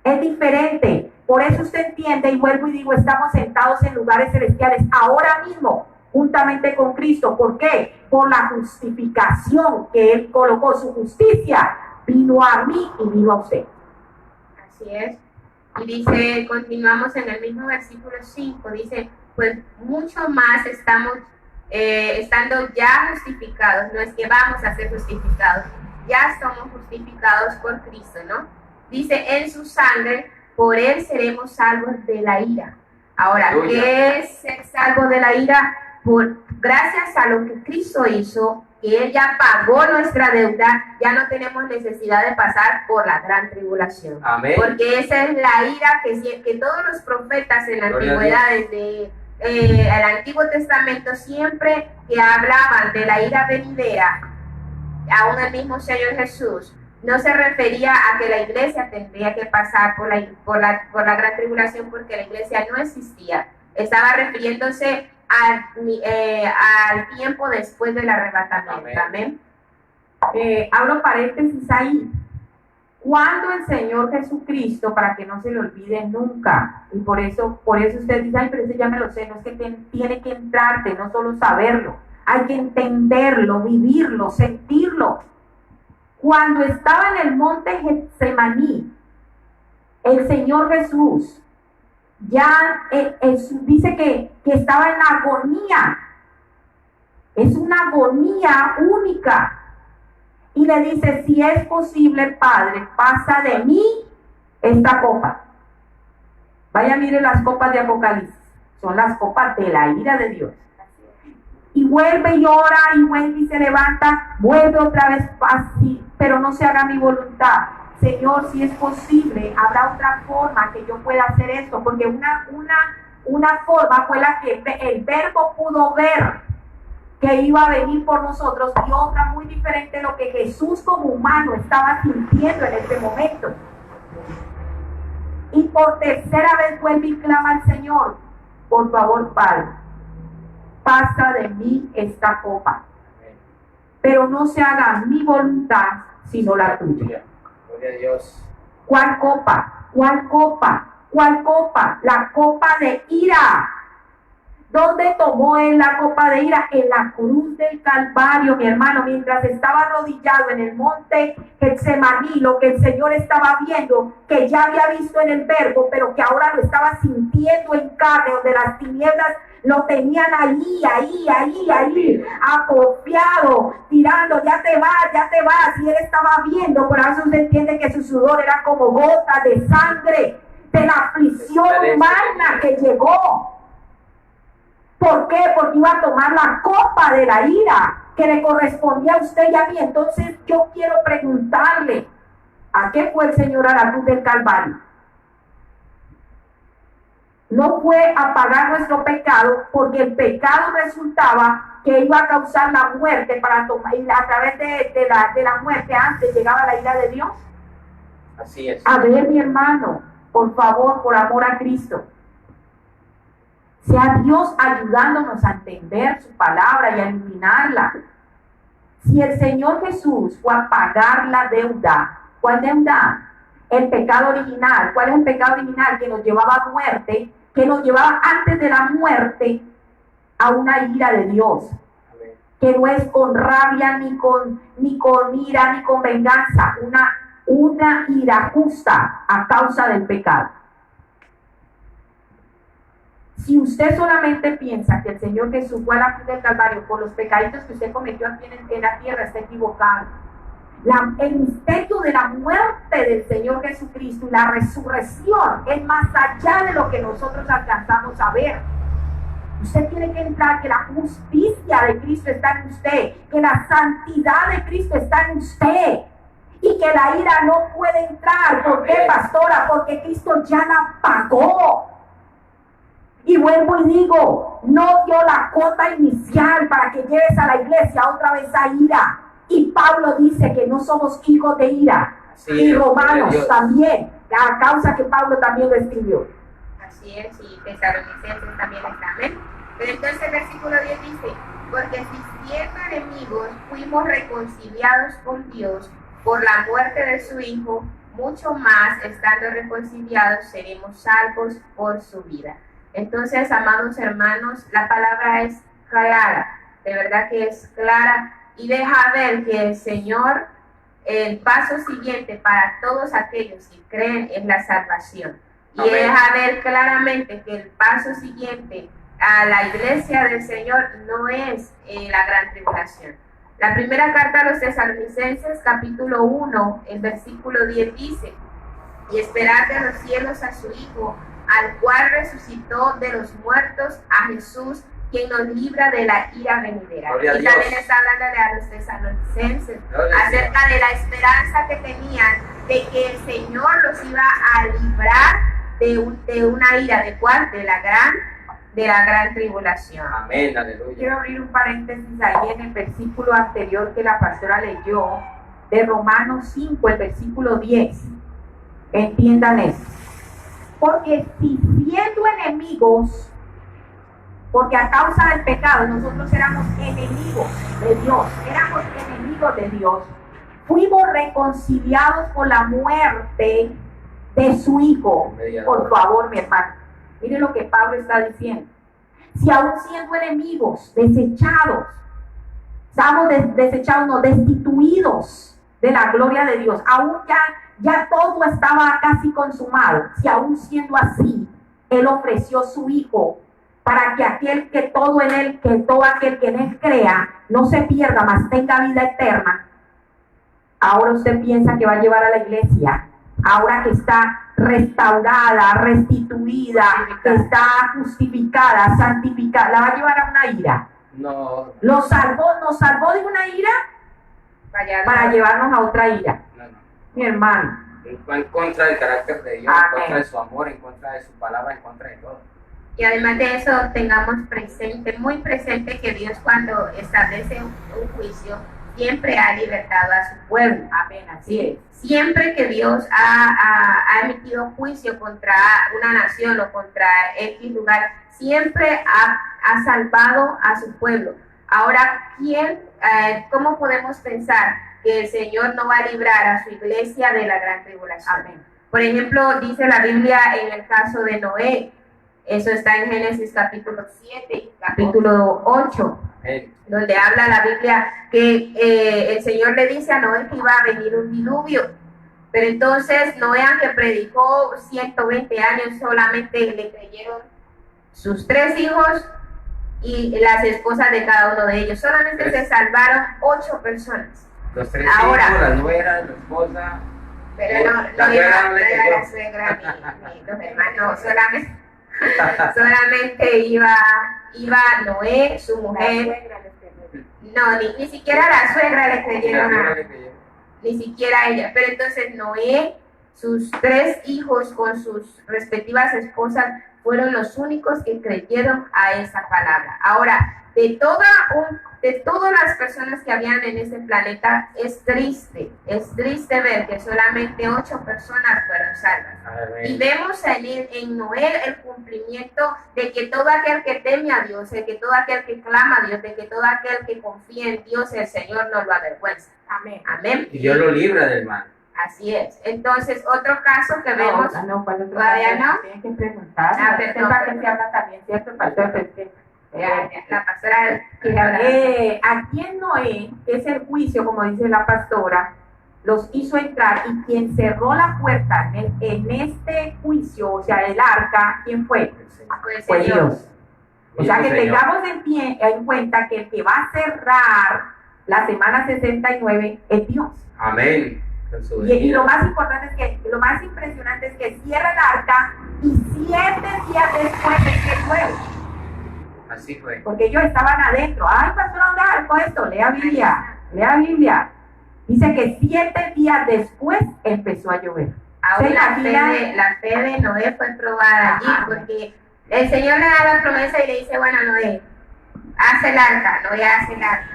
es diferente. Por eso usted entiende, y vuelvo y digo, estamos sentados en lugares celestiales ahora mismo, juntamente con Cristo. ¿Por qué? Por la justificación que Él colocó. Su justicia vino a mí y vino a usted. Así es. Y dice, continuamos en el mismo versículo 5, dice, pues mucho más estamos estando ya justificados. No es que vamos a ser justificados, ya somos justificados por Cristo, ¿no? Dice, en su sangre, por Él seremos salvos de la ira. Ahora, ¿qué es ser salvos de la ira? Gracias a lo que Cristo hizo, que Él ya pagó nuestra deuda, ya no tenemos necesidad de pasar por la gran tribulación. Amén. Porque esa es la ira que todos los profetas en la antigüedad, desde el Antiguo Testamento, siempre que hablaban de la ira venidera, aún el mismo Señor Jesús, no se refería a que la iglesia tendría que pasar por la gran tribulación, porque la iglesia no existía. Estaba refiriéndose al tiempo después del arrebatamiento. Amén. Abro paréntesis ahí. Cuando el Señor Jesucristo, para que no se le olvide nunca, y por eso usted dice, ay, pero ese ya me lo sé, no es que tiene que entrarte, no solo saberlo, hay que entenderlo, vivirlo, sentirlo. Cuando estaba en el monte Getsemaní, el Señor Jesús ya dice que estaba en agonía, es una agonía única. Y le dice, si es posible, Padre, pasa de mí esta copa. Vaya, mire las copas de Apocalipsis. Son las copas de la ira de Dios. Y vuelve y ora, y vuelve y se levanta, vuelve otra vez, así, pero no se haga mi voluntad. Señor, si es posible, habrá otra forma que yo pueda hacer esto, porque una forma fue la que el Verbo pudo ver que iba a venir por nosotros, y otra muy diferente lo que Jesús como humano estaba sintiendo en este momento. Y por tercera vez vuelve y clama al Señor, por favor, Padre, pasa de mí esta copa, pero no se haga mi voluntad sino la tuya. Gloria a Dios. ¿Cuál copa? ¿Cuál copa? ¿Cuál copa? La copa de ira. ¿Dónde tomó él la copa de ira? En la cruz del Calvario, mi hermano, mientras estaba arrodillado en el monte Getsemaní, lo que el Señor estaba viendo, que ya había visto en el Verbo, pero que ahora lo estaba sintiendo en carne, donde las tinieblas lo tenían ahí, aporfiado, tirando, ya te vas, y él estaba viendo, por eso se entiende que su sudor era como gotas de sangre, de la aflicción humana que llegó. ¿Por qué? Porque iba a tomar la copa de la ira que le correspondía a usted y a mí. Entonces yo quiero preguntarle, ¿a qué fue el Señor a la cruz del Calvario? No fue a pagar nuestro pecado, porque el pecado resultaba que iba a causar la muerte, para tomar, y a través de la muerte antes llegaba la ira de Dios. Así es. A ver, mi hermano, por favor, por amor a Cristo, sea Dios ayudándonos a entender su palabra y a iluminarla. Si el Señor Jesús fue a pagar la deuda, ¿cuál deuda? El pecado original. ¿Cuál es el pecado original? Que nos llevaba a muerte, que nos llevaba antes de la muerte a una ira de Dios. Amén. Que no es con rabia, ni con ira, ni con venganza, una ira justa a causa del pecado. Si usted solamente piensa que el Señor Jesús fue a la cruz del Calvario por los pecaditos que usted cometió aquí en la tierra, está equivocado. El misterio de la muerte del Señor Jesucristo y la resurrección es más allá de lo que nosotros alcanzamos a ver. Usted tiene que entrar que la justicia de Cristo está en usted, que la santidad de Cristo está en usted, y que la ira no puede entrar. ¿Por qué, pastora? Porque Cristo ya la pagó. Y vuelvo y digo, no dio la cuota inicial para que lleves a la iglesia otra vez a ira. Y Pablo dice que no somos hijos de ira. Sí, y Romanos también, a causa que Pablo también lo escribió. Así es, y Tesalonicenses también está, amén. Pero entonces el versículo 10 dice, porque si siendo enemigos fuimos reconciliados con Dios por la muerte de su Hijo, mucho más, estando reconciliados, seremos salvos por su vida. Entonces, amados hermanos, la palabra es clara, de verdad que es clara, y deja ver que el Señor, el paso siguiente para todos aquellos que creen es la salvación. Y amén. Deja ver claramente que el paso siguiente a la iglesia del Señor no es la gran tribulación. La primera carta a los Tesalonicenses, capítulo 1, el versículo 10 dice, y esperad de los cielos a su Hijo, al cual resucitó de los muertos, a Jesús, quien nos libra de la ira venidera. Y también está hablándole a los tesalonicenses acerca de la esperanza que tenían de que el Señor los iba a librar de una ira, ¿de cuál? De la gran tribulación. Amén, aleluya. Quiero abrir un paréntesis ahí en el versículo anterior que la pastora leyó, de Romanos 5, el versículo 10. Entiendan eso. Porque si siendo enemigos, porque a causa del pecado nosotros éramos enemigos de Dios, fuimos reconciliados por la muerte de su Hijo. Por favor, mi hermano, mire lo que Pablo está diciendo. Si aún siendo enemigos, desechados, estamos desechados, no, destituidos de la gloria de Dios, aún ya todo estaba casi consumado. Si aún siendo así, Él ofreció su Hijo para que aquel que todo aquel que en Él crea no se pierda, mas tenga vida eterna. Ahora usted piensa que va a llevar a la iglesia, ahora que está restaurada, restituida, que está justificada, santificada, ¿la va a llevar a una ira? No. Nos salvó de una ira para llevarnos a otra ira. No. Mi hermano. Va en contra del carácter de Dios, Amén. en contra de su amor, en contra de su palabra, en contra de todo. Y además de eso, tengamos presente, muy presente, que Dios cuando establece un juicio, siempre ha libertado a su pueblo. Amén, así es. Siempre que Dios ha emitido juicio contra una nación o contra X lugar, siempre ha salvado a su pueblo. Ahora, ¿cómo podemos pensar que el Señor no va a librar a su iglesia de la gran tribulación? Amén. Por ejemplo, dice la Biblia en el caso de Noé, eso está en Génesis capítulo 7 y capítulo 8, donde habla la Biblia que el Señor le dice a Noé que iba a venir un diluvio. Pero entonces Noé, que predicó 120 años, solamente le creyeron sus 3 hijos y las esposas de cada uno de ellos. Solamente se salvaron 8 personas. Los 3 Ahora, hijos, las nueras, la esposa. Pero no era la suegra ni los hermanos, solamente iba Noé, su mujer. No, ni siquiera la suegra le creyeron ni siquiera ella. Pero entonces Noé, sus 3 hijos con sus respectivas esposas fueron los únicos que creyeron a esa palabra. Ahora, de todas las personas que habían en ese planeta, es triste ver que solamente 8 personas fueron salvas. Amén. Y vemos en Noé el cumplimiento de que todo aquel que teme a Dios, de que todo aquel que clama a Dios, de que todo aquel que confía en Dios, el Señor no lo avergüenza. Amén. Amén. Y Dios lo libra del mal. Así es. Entonces, otro caso que vemos... ¿Todavía no? Tienen que preguntar. Perdón. Que se habla también, ¿cierto? La pastora quiere hablar. Aquí en Noé, que es el juicio, como dice la pastora, los hizo entrar, y quien cerró la puerta en este juicio, o sea, el arca, ¿quién fue? Fue Dios. O sea, que tengamos en cuenta que el que va a cerrar la semana 69 es Dios. Amén. Y lo más importante lo más impresionante es que cierra el arca y 7 días después es que llueve. Así fue. Porque ellos estaban adentro. Ay, pastor, ¿dónde arco esto? Lea Biblia. Dice que 7 días después empezó a llover. Aún la fe de Noé fue probada allí, porque el Señor le da la promesa y le dice, bueno, Noé, haz el arca. Noé hace el arca.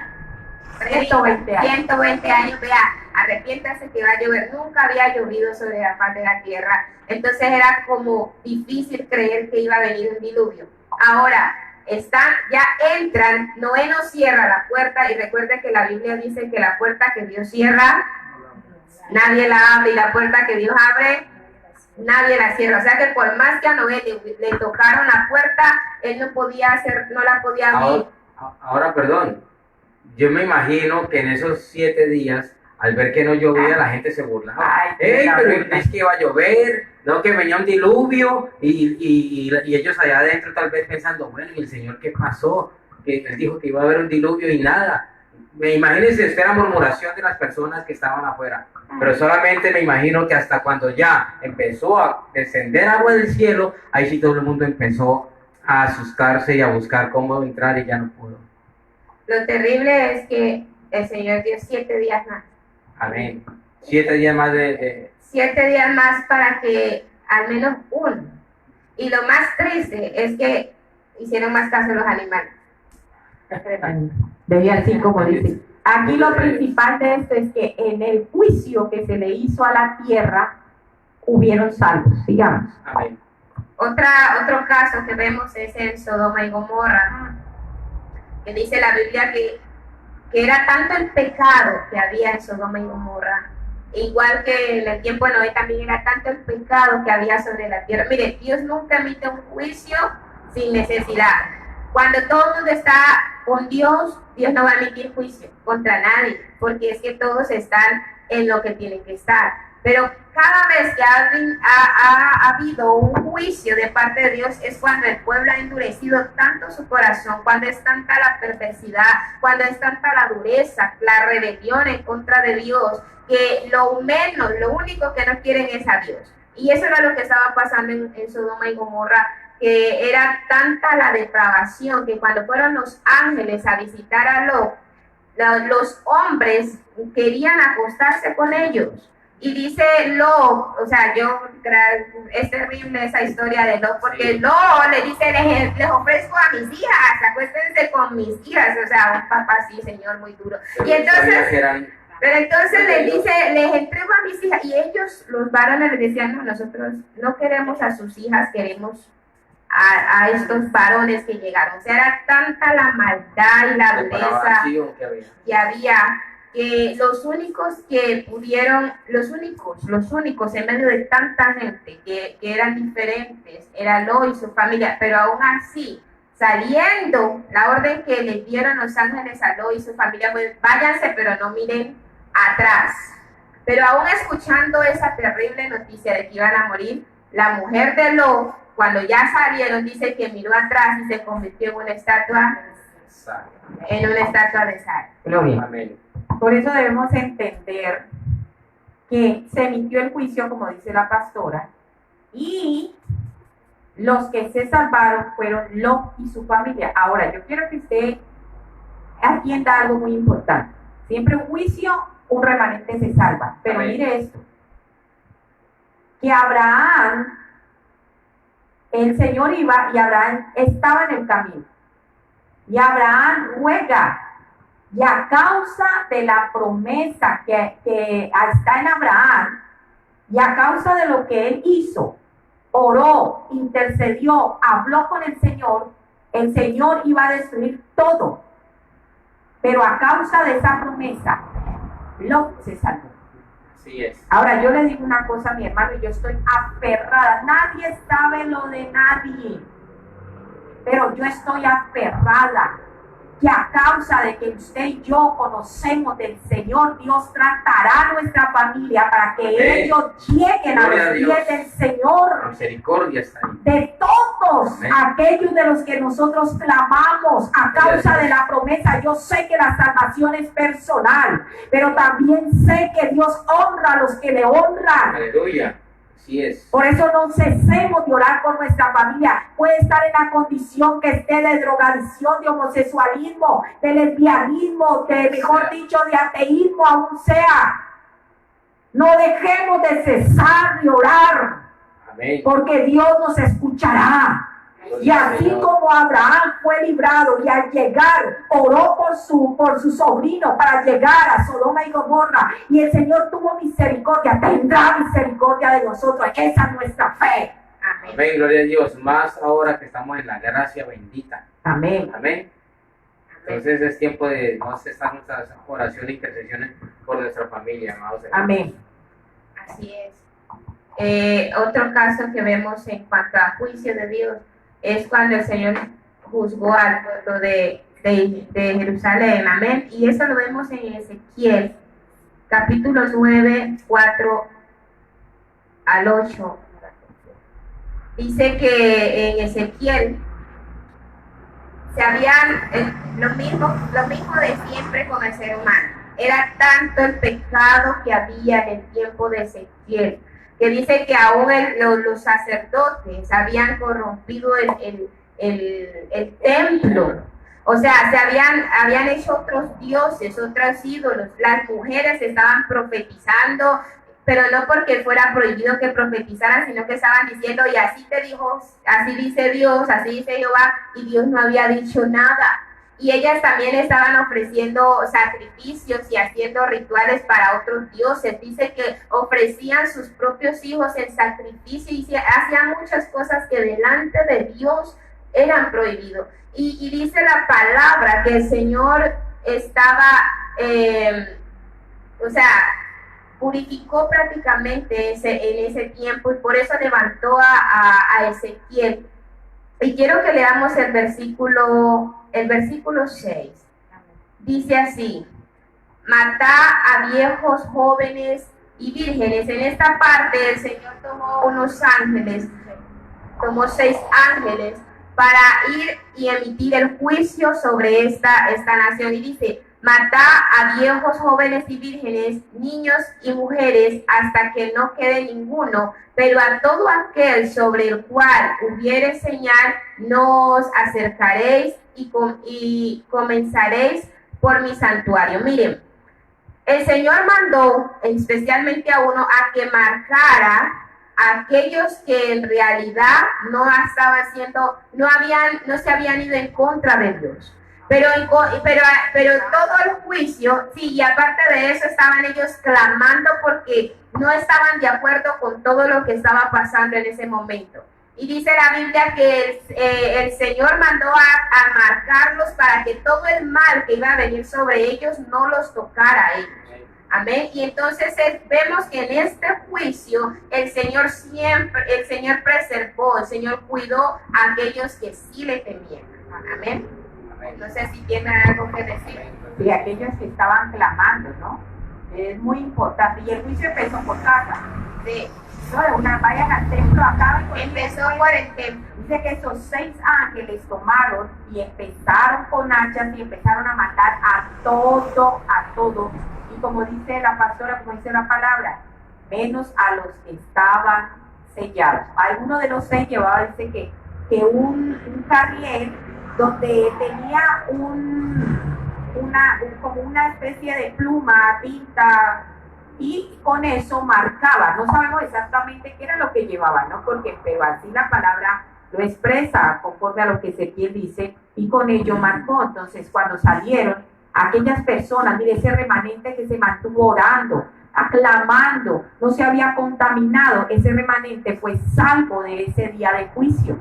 120 años, vea, arrepiéntase que va a llover. Nunca había llovido sobre la faz de la tierra. Entonces era como difícil creer que iba a venir un diluvio. Ahora, ya entran, Noé no cierra la puerta, y recuerde que la Biblia dice que la puerta que Dios cierra, nadie la abre, y la puerta que Dios abre, nadie la cierra. O sea que por más que a Noé le tocaron la puerta, él no la podía abrir. Ahora, perdón, yo me imagino que en esos 7 días, al ver que no llovía, la gente se burlaba. Pero es que iba a llover, no, que venía un diluvio, y ellos allá adentro tal vez pensando, bueno, ¿y el Señor qué pasó? Que Él dijo que iba a haber un diluvio y nada. Imagínense, esta era murmuración de las personas que estaban afuera. Pero solamente me imagino que hasta cuando ya empezó a descender agua del cielo, ahí sí todo el mundo empezó a asustarse y a buscar cómo entrar, y ya no pudo. Lo terrible es que el Señor dio 7 días más. Amén. 7 días más 7 días más para que al menos uno. Y lo más triste es que hicieron más caso los animales. Debía decir como dice. Aquí lo principal de esto es que en el juicio que se le hizo a la tierra, hubieron salvos, digamos. Amén. Otro caso que vemos es en Sodoma y Gomorra, que dice la Biblia que que era tanto el pecado que había en Sodoma y Gomorra, igual que en el tiempo de Noé también era tanto el pecado que había sobre la tierra. Mire, Dios nunca emite un juicio sin necesidad. Cuando todo el mundo está con Dios, Dios no va a emitir juicio contra nadie, porque es que todos están en lo que tienen que estar. Pero cada vez que ha habido un juicio de parte de Dios es cuando el pueblo ha endurecido tanto su corazón, cuando es tanta la perversidad, cuando es tanta la dureza, la rebelión en contra de Dios, que lo único que no quieren es a Dios. Y eso era lo que estaba pasando en Sodoma y Gomorra, que era tanta la depravación que cuando fueron los ángeles a visitar a Lot, los hombres querían acostarse con ellos. Y dice Lot, o sea, es terrible esa historia de Lot, porque Lot le dice, les ofrezco a mis hijas, acuéstense con mis hijas, o sea, un papá así, señor, muy duro. Y entonces, pero entonces les dice, les entrego a mis hijas, y ellos, los varones, les decían, no, nosotros no queremos a sus hijas, queremos a estos varones que llegaron. O sea, era tanta la maldad y la dureza que había, que los únicos que pudieron, los únicos en medio de tanta gente que eran diferentes, era Lot y su familia, pero aún así, saliendo, la orden que le dieron los ángeles a Lot y su familia fue, váyanse, pero no miren atrás. Pero aún escuchando esa terrible noticia de que iban a morir, la mujer de Lot, cuando ya salieron, dice que miró atrás y se convirtió en una estatua de sal. Amén. Por eso debemos entender que se emitió el juicio, como dice la pastora, y los que se salvaron fueron Lot y su familia. Ahora, yo quiero que usted atienda algo muy importante. Siempre un juicio, un remanente se salva. Pero Amén. mire esto, que Abraham, el Señor iba y Abraham estaba en el camino. Y Abraham ruega, y a causa de la promesa que está en Abraham, y a causa de lo que él hizo, oró, intercedió, habló con el Señor iba a destruir todo. Pero a causa de esa promesa, Lot se salvó. Así es. Ahora yo le digo una cosa a mi hermano, y yo estoy aferrada. Nadie sabe lo de nadie, pero yo estoy aferrada que a causa de que usted y yo conocemos del Señor, Dios tratará a nuestra familia para que ellos lleguen a los pies del Señor. La misericordia está ahí. De todos Amén. aquellos de los que nosotros clamamos a causa de la promesa. Yo sé que la salvación es personal, pero también sé que Dios honra a los que le honran. Aleluya. Así es. Por eso no cesemos de orar por nuestra familia. Puede estar en la condición que esté de drogadicción, de homosexualismo, de lesbianismo, de, mejor dicho, de ateísmo, aún sea. No dejemos de cesar de orar. Amén. Porque Dios nos escuchará. Y así como Abraham fue librado y al llegar oró por su sobrino para llegar a Sodoma y Gomorra, y el Señor tuvo misericordia, tendrá misericordia de nosotros. Esa es nuestra fe. Amén. Amén, gloria a Dios. Más ahora que estamos en la gracia bendita. Amén. Amén. Entonces es tiempo de no cesar nuestras oraciones e intercesiones por nuestra familia, amados hermanos. Amén. Así es. Otro caso que vemos en cuanto a juicio de Dios es cuando el Señor juzgó al pueblo de Jerusalén. Amén. Y eso lo vemos en Ezequiel, capítulo 9, 4 al 8. Dice que en Ezequiel se habían lo mismo de siempre con el ser humano. Era tanto el pecado que había en el tiempo de Ezequiel, que dice que aún los sacerdotes habían corrompido el templo. O sea, habían hecho otros dioses, otros ídolos. Las mujeres estaban profetizando, pero no porque fuera prohibido que profetizaran, sino que estaban diciendo, y así te dijo, así dice Dios, así dice Jehová, y Dios no había dicho nada. Y ellas también estaban ofreciendo sacrificios y haciendo rituales para otros dioses. Dice que ofrecían sus propios hijos en sacrificio y hacían muchas cosas que delante de Dios eran prohibidos. Y dice la palabra que el Señor estaba o sea, purificó prácticamente en ese tiempo y por eso levantó a Ezequiel. Y quiero que leamos el versículo 6. Dice así: matá a viejos, jóvenes y vírgenes. En esta parte el Señor tomó unos ángeles, tomó 6 ángeles para ir y emitir el juicio sobre esta nación. Y dice: matá a viejos, jóvenes y vírgenes, niños y mujeres, hasta que no quede ninguno, pero a todo aquel sobre el cual hubiere señal, no os acercaréis y comenzaréis por mi santuario. Miren, el Señor mandó especialmente a uno a que marcara a aquellos que en realidad no se habían ido en contra de Dios. Pero todo el juicio, sí, y aparte de eso estaban ellos clamando porque no estaban de acuerdo con todo lo que estaba pasando en ese momento. Y dice la Biblia que el Señor mandó a marcarlos para que todo el mal que iba a venir sobre ellos no los tocara a ellos. Amén. Y entonces vemos que en este juicio el Señor preservó, el Señor cuidó a aquellos que sí le temían. Amén. Entonces, si tienen algo que decir. Sí, aquellos que estaban clamando, ¿no? Es muy importante. Y el juicio empezó por casa. Sí. No, vayan al templo, acaben con empezó por el templo. Dice que esos 6 ángeles tomaron y empezaron con hachas y empezaron a matar a todo. Y como dice la pastora, como dice la palabra, menos a los que estaban sellados. Alguno de los 6 llevaba, dice que un carrier donde tenía como una especie de pluma, tinta, y con eso marcaba. No sabemos exactamente qué era lo que llevaba, ¿no? Pero así la palabra lo expresa conforme a lo que Ezequiel dice, y con ello marcó. Entonces, cuando salieron aquellas personas, mire, ese remanente que se mantuvo orando, aclamando, no se había contaminado, ese remanente fue salvo de ese día de juicio.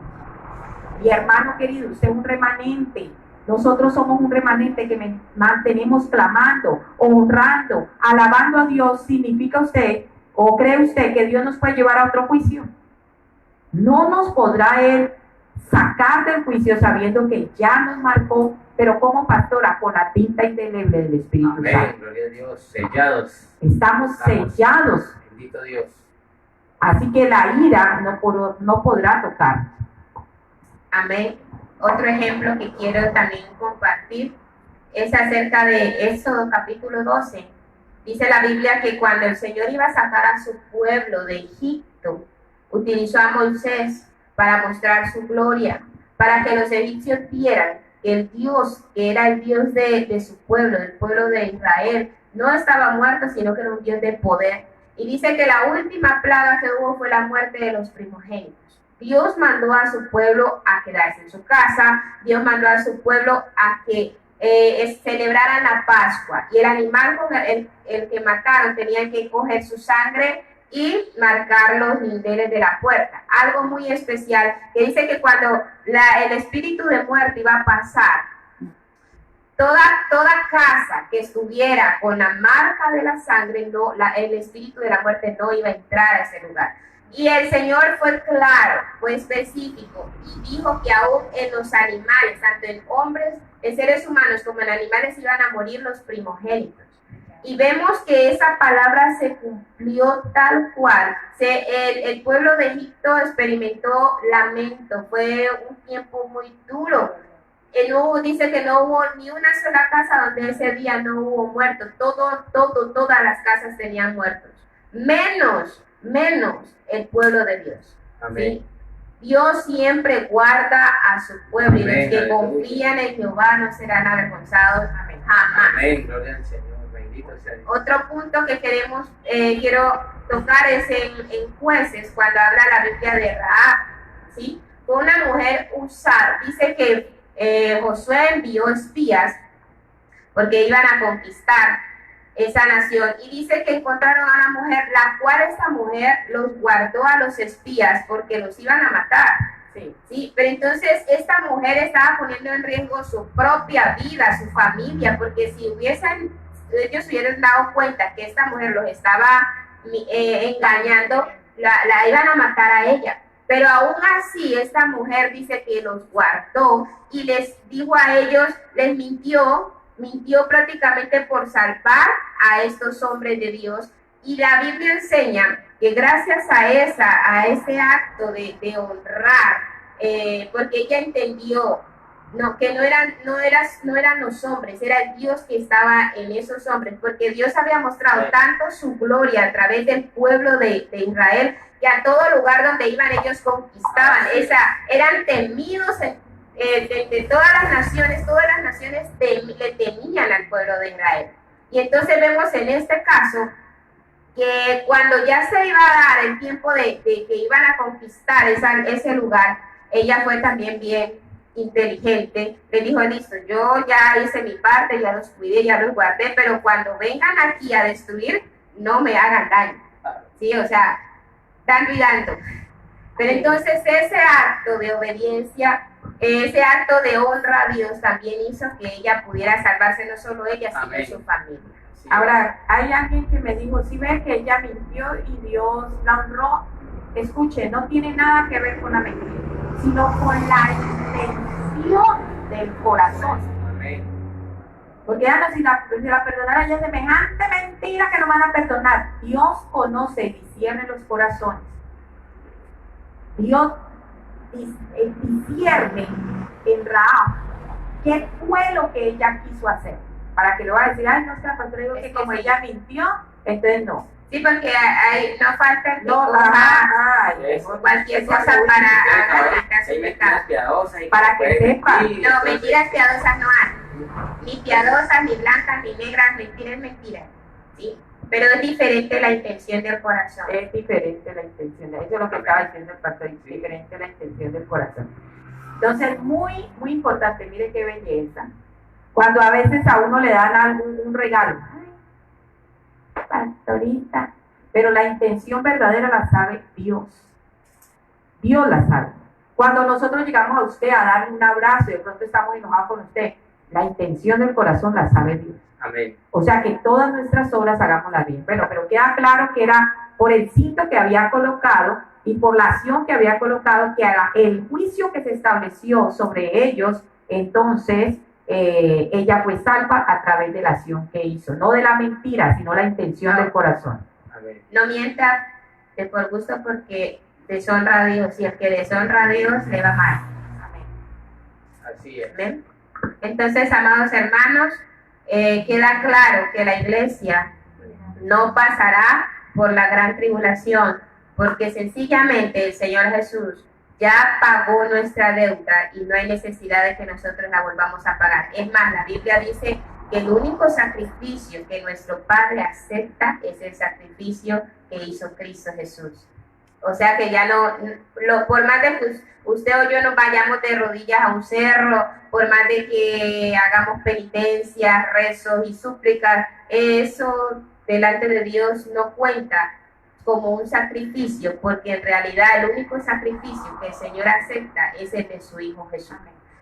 Y hermano querido, usted es un remanente. Nosotros somos un remanente que mantenemos clamando, honrando, alabando a Dios. ¿Significa usted o cree usted que Dios nos puede llevar a otro juicio? No nos podrá Él sacar del juicio sabiendo que ya nos marcó, pero como pastora, con la tinta indeleble del Espíritu Santo. Amén, gloria a Dios, sellados. Estamos sellados. Bendito Dios. Así que la ira no podrá tocar. Amén. Otro ejemplo que quiero también compartir es acerca de Éxodo capítulo 12. Dice la Biblia que cuando el Señor iba a sacar a su pueblo de Egipto, utilizó a Moisés para mostrar su gloria, para que los egipcios vieran que el Dios, que era el Dios de su pueblo, del pueblo de Israel, no estaba muerto, sino que era un Dios de poder. Y dice que la última plaga que hubo fue la muerte de los primogénitos. Dios mandó a su pueblo a quedarse en su casa, Dios mandó a su pueblo a que celebraran la Pascua, y el animal con el que mataron tenían que coger su sangre y marcar los lindeles de la puerta. Algo muy especial, que dice que cuando el espíritu de muerte iba a pasar, toda casa que estuviera con la marca de la sangre, el espíritu de la muerte no iba a entrar a ese lugar. Y el Señor fue claro, fue específico, y dijo que aún en los animales, tanto en hombres, en seres humanos como en animales, iban a morir los primogénitos. Y vemos que esa palabra se cumplió tal cual. El pueblo de Egipto experimentó lamento, fue un tiempo muy duro. Dice que no hubo ni una sola casa donde ese día no hubo muertos. Todas las casas tenían muertos. Menos el pueblo de Dios. Amén. ¿Sí? Dios siempre guarda a su pueblo, y Amén. los que confían en Jehová no serán avergonzados. Amén. Jamás. Amén, gloria al Señor, bendito sea Dios. Otro punto que quiero tocar es en Jueces, cuando habla la Biblia de Rahab, ¿sí? Fue una mujer usada. Dice que Josué envió espías porque iban a conquistar esa nación, y dice que encontraron a una mujer, la cual esa mujer los guardó a los espías porque los iban a matar. Sí, pero entonces esta mujer estaba poniendo en riesgo su propia vida, su familia, porque si hubiesen ellos hubieran dado cuenta que esta mujer los estaba engañando, la iban a matar a ella. Pero aún así, esta mujer dice que los guardó y les dijo a ellos, les mintió prácticamente por salvar a estos hombres de Dios. Y la Biblia enseña que gracias a ese acto de honrar, porque ella entendió que no eran los hombres, era el Dios que estaba en esos hombres, porque Dios había mostrado tanto su gloria a través del pueblo de Israel, que a todo lugar donde iban ellos conquistaban, eran temidos de todas las naciones le temían al pueblo de Israel. Y entonces vemos en este caso que cuando ya se iba a dar el tiempo de que iban a conquistar ese lugar, ella fue también bien inteligente, le dijo, listo, yo ya hice mi parte, ya los cuidé, ya los guardé, pero cuando vengan aquí a destruir, no me hagan daño, ¿sí? O sea, dando y dando. Pero entonces ese acto de obediencia, ese acto de honra a Dios también hizo que ella pudiera salvarse, no solo ella, sino su familia. Ahora, hay alguien que me dijo, si ve que ella mintió y Dios la honró, escuche, no tiene nada que ver con la mentira, sino con la intención del corazón. Amén. Porque ya no, si la perdonara ya es semejante mentira que no van a perdonar. Dios conoce y discierne los corazones. Dios discierne en Rahab qué fue lo que ella quiso hacer. Para que lo va a decir, ay, no sé, pastor, digo que como ella mintió, entonces no. Sí, porque no falta que cualquier cosa para hay mentiras piadosas. Para que sepa. No, mentiras piadosas no hay. Ni piadosas, ni blancas, ni negras, mentira es mentira. ¿Sí? Pero es diferente la intención del corazón. Es diferente la intención. Eso es lo que estaba diciendo el pastor, es diferente la intención del corazón. Entonces, muy, muy importante, mire qué belleza. Cuando a veces a uno le dan un regalo, ay, pastorita, pero la intención verdadera la sabe Dios. Dios la sabe. Cuando nosotros llegamos a usted a darle un abrazo y de pronto estamos enojados con usted, la intención del corazón la sabe Dios. Amén. O sea que todas nuestras obras hagámoslas bien. Bueno, pero queda claro que era por el cinto que había colocado y por la acción que había colocado, que el juicio que se estableció sobre ellos, entonces ella fue salva a través de la acción que hizo, no de la mentira, sino la intención del corazón. Amén. No mienta de por gusto, porque deshonra a Dios, y el que deshonra a Dios le va mal. Amén. Así es. ¿Ven? Entonces, amados hermanos, queda claro que la iglesia no pasará por la gran tribulación, porque sencillamente el Señor Jesús ya pagó nuestra deuda y no hay necesidad de que nosotros la volvamos a pagar. Es más, la Biblia dice que el único sacrificio que nuestro Padre acepta es el sacrificio que hizo Cristo Jesús. O sea que ya por más de que usted o yo nos vayamos de rodillas a un cerro, por más de que hagamos penitencias, rezos y súplicas, eso delante de Dios no cuenta como un sacrificio, porque en realidad el único sacrificio que el Señor acepta es el de su Hijo Jesús.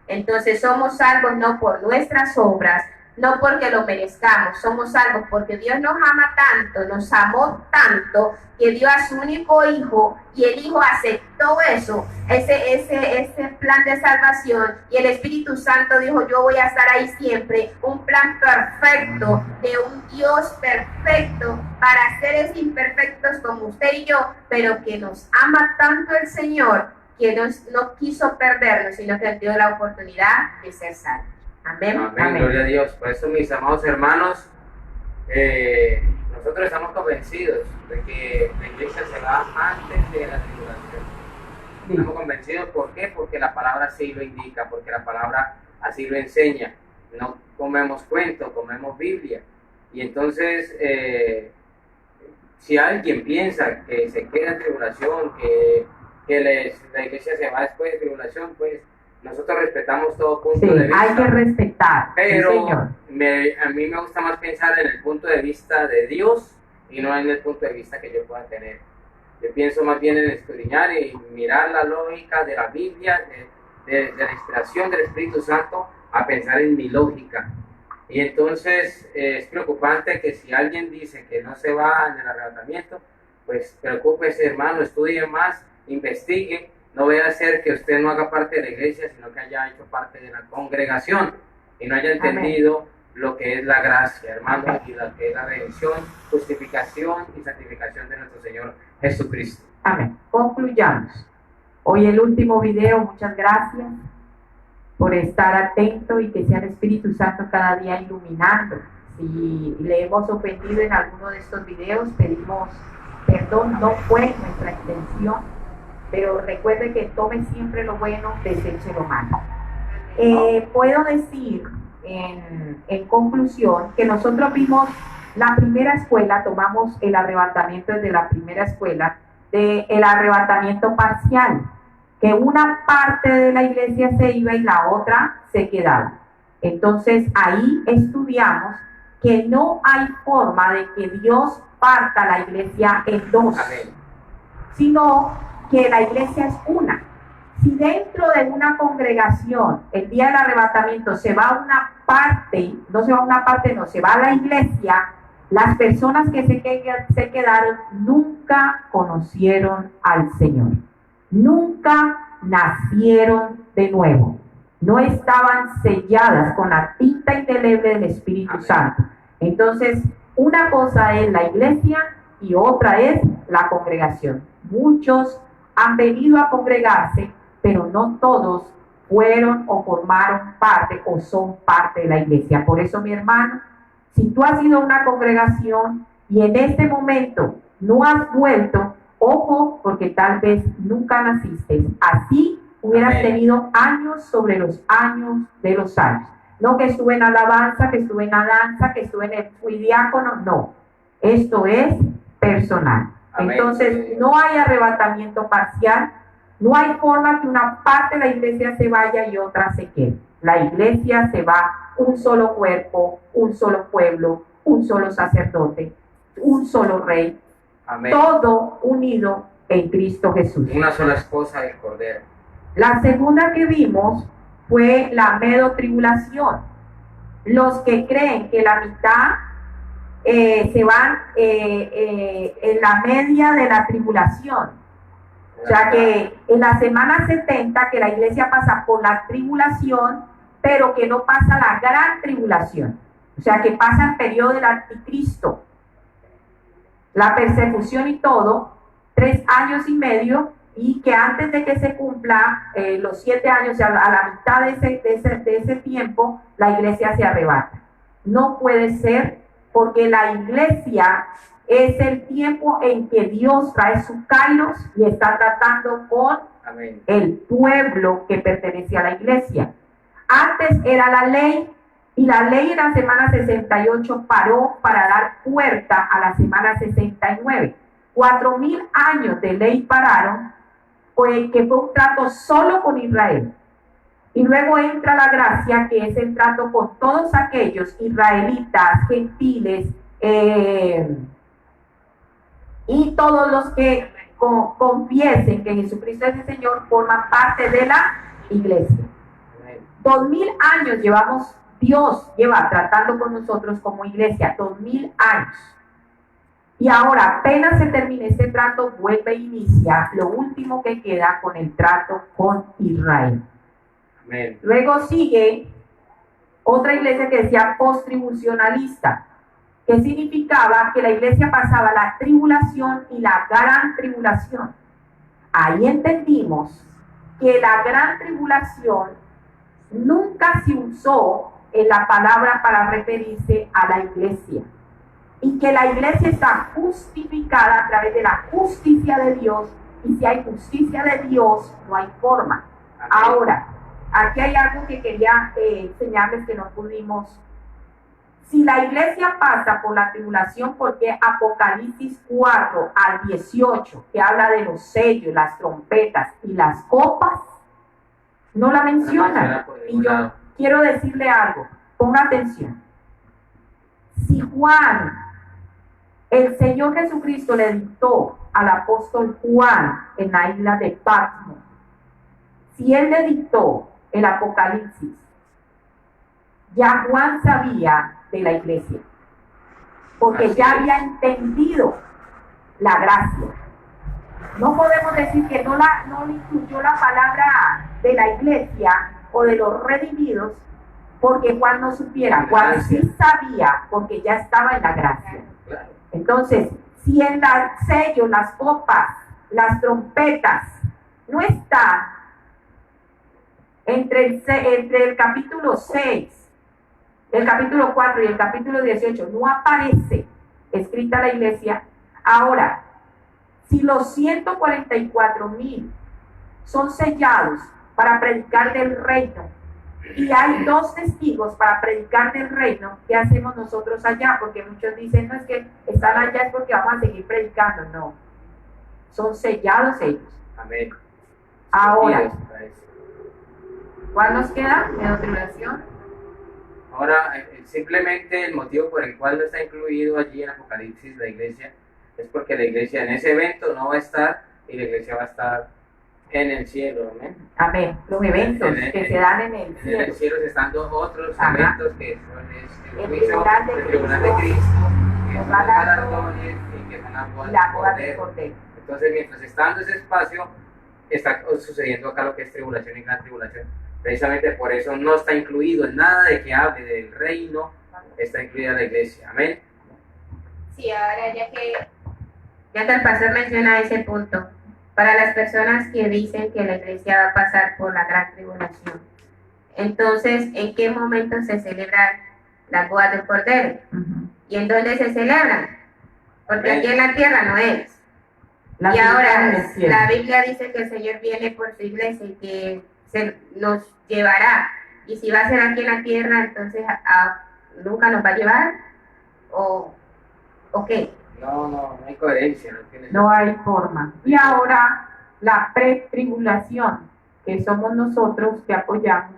Entonces somos salvos no por nuestras obras, no porque lo merezcamos, somos salvos porque Dios nos ama tanto, nos amó tanto, que dio a su único Hijo, y el Hijo aceptó eso, ese plan de salvación, y el Espíritu Santo dijo, yo voy a estar ahí siempre, un plan perfecto, de un Dios perfecto, para seres imperfectos como usted y yo, pero que nos ama tanto el Señor, que no quiso perdernos, sino que nos dio la oportunidad de ser salvos. Amén. Amén. Amén. Gloria a Dios. Por eso, mis amados hermanos, nosotros estamos convencidos de que la iglesia se va antes de la tribulación. Sí. Estamos convencidos, ¿por qué? Porque la palabra así lo indica, porque la palabra así lo enseña. No comemos cuento, comemos Biblia. Y entonces, si alguien piensa que se queda en tribulación, que la iglesia se va después de tribulación, pues nosotros respetamos todo punto de vista. Hay que respetar. Pero sí, señor. A mí me gusta más pensar en el punto de vista de Dios y no en el punto de vista que yo pueda tener. Yo pienso más bien en escudriñar y mirar la lógica de la Biblia, de la inspiración del Espíritu Santo, a pensar en mi lógica. Y entonces es preocupante que si alguien dice que no se va en el arrebatamiento, pues preocúpese, hermano, estudie más, investigue. No vaya a ser que usted no haga parte de la iglesia, sino que haya hecho parte de la congregación y no haya entendido lo que es la gracia, hermano, y lo que es la redención, justificación y santificación de nuestro Señor Jesucristo. Amén. Concluyamos. Hoy el último video. Muchas gracias por estar atento y que sea el Espíritu Santo cada día iluminando. Si le hemos ofendido en alguno de estos videos, pedimos perdón, no fue nuestra intención, pero recuerde que tome siempre lo bueno, deseche lo malo. Puedo decir en conclusión que nosotros vimos la primera escuela, tomamos el arrebatamiento desde la primera escuela, del arrebatamiento parcial, que una parte de la iglesia se iba y la otra se quedaba. Entonces ahí estudiamos que no hay forma de que Dios parta la iglesia en dos, Amén. Sino que la iglesia es una. Si dentro de una congregación el día del arrebatamiento se va una parte, no se va una parte, no, se va a la iglesia, las personas que se quedaron nunca conocieron al Señor, nunca nacieron de nuevo, no estaban selladas con la tinta indeleble del Espíritu Amén. Santo. Entonces, una cosa es la iglesia y otra es la congregación. Muchos han venido a congregarse, pero no todos fueron o formaron parte o son parte de la iglesia. Por eso, mi hermano, si tú has ido a una congregación y en este momento no has vuelto, ojo, porque tal vez nunca naciste. Así hubieras Amén. tenido años sobre los años de los años. No que estuve en alabanza, que estuve en la danza, que estuve en el fui diácono, no. Esto es personal. Amén. Entonces, no hay arrebatamiento parcial, no hay forma que una parte de la iglesia se vaya y otra se quede. La iglesia se va, un solo cuerpo, un solo pueblo, un solo sacerdote, un solo rey, Amén. todo unido en Cristo Jesús. Una sola esposa del Cordero. La segunda que vimos fue la medotribulación. Los que creen que la mitad se van en la media de la tribulación. O sea que en la semana 70 que la iglesia pasa por la tribulación, pero que no pasa la gran tribulación. O sea que pasa el periodo del anticristo, la persecución y todo, 3 años y medio, y que antes de que se cumpla los 7 años, o sea, a la mitad de ese tiempo, la iglesia se arrebata. No puede ser, porque la iglesia es el tiempo en que Dios trae su kairos y está tratando con Amén. el pueblo que pertenece a la iglesia. Antes era la ley, y la ley en la semana 68 paró para dar puerta a la semana 69. 4000 años de ley pararon, que fue un trato solo con Israel. Y luego entra la gracia, que es el trato con todos aquellos israelitas, gentiles, y todos los que confiesen que Jesucristo es el Señor, forman parte de la iglesia. 2000 años llevamos, Dios lleva tratando con nosotros como iglesia, 2000 años. Y ahora, apenas se termine este trato, vuelve e inicia lo último que queda con el trato con Israel. Amén. Luego sigue otra iglesia que decía post-tribulacionalista, que significaba que la iglesia pasaba la tribulación y la gran tribulación. Ahí entendimos que la gran tribulación nunca se usó en la palabra para referirse a la iglesia, y que la iglesia está justificada a través de la justicia de Dios, y si hay justicia de Dios, no hay forma. Amén. Ahora, aquí hay algo que quería enseñarles que no pudimos. Si la iglesia pasa por la tribulación, porque Apocalipsis 4 al 18, que habla de los sellos, las trompetas y las copas, no la menciona. Y yo quiero decirle algo, ponga atención. Si Juan, el Señor Jesucristo le dictó al apóstol Juan en la isla de Patmos, si él le dictó el Apocalipsis, ya Juan sabía de la iglesia, porque Así ya es. había entendido la gracia. No podemos decir que no le incluyó la palabra de la iglesia o de los redimidos, porque Juan no supiera. Juan sí sabía, porque ya estaba en la gracia. Claro. Entonces, si en los sellos, las copas, las trompetas, no está entre el capítulo 6, el capítulo 4 y el capítulo 18, no aparece escrita la iglesia. Ahora, si los 144,000 son sellados para predicar del reino y hay 2 testigos para predicar del reino, ¿qué hacemos nosotros allá? Porque muchos dicen, no es que están allá es porque vamos a seguir predicando. No, son sellados ellos. Amén. Ahora, Dios para eso. ¿cuál nos queda? ¿De tribulación? Ahora, simplemente el motivo por el cual no está incluido allí en Apocalipsis la iglesia es porque la iglesia en ese evento no va a estar y la iglesia va a estar en el cielo. Amén. Amén. Los eventos que se dan en el En cielo. el cielo están 2 otros Ajá. eventos que son el El juicio, tribunal de el tribunal de Cristo, Cristo, que los son los galardones galardones y que son las bodas y la del boda del Cordero. Cordero. Entonces, mientras está dando ese espacio, está sucediendo acá lo que es tribulación y gran tribulación. Precisamente por eso no está incluido en nada de que hable del reino, está incluida la iglesia. Amén. Sí, ahora ya que el pastor menciona ese punto, para las personas que dicen que la iglesia va a pasar por la gran tribulación, entonces, ¿en qué momento se celebran las bodas del Cordero? Ujú. ¿Y en dónde se celebran? Porque aquí en la tierra no es. La Y ahora en el cielo. la Biblia dice que el Señor viene por su iglesia y que nos llevará. Y si va a ser aquí en la tierra, entonces nunca nos va a llevar. ¿O qué? No hay coherencia. No tiene No hay forma. Y ahora la pretribulación, que somos nosotros que apoyamos,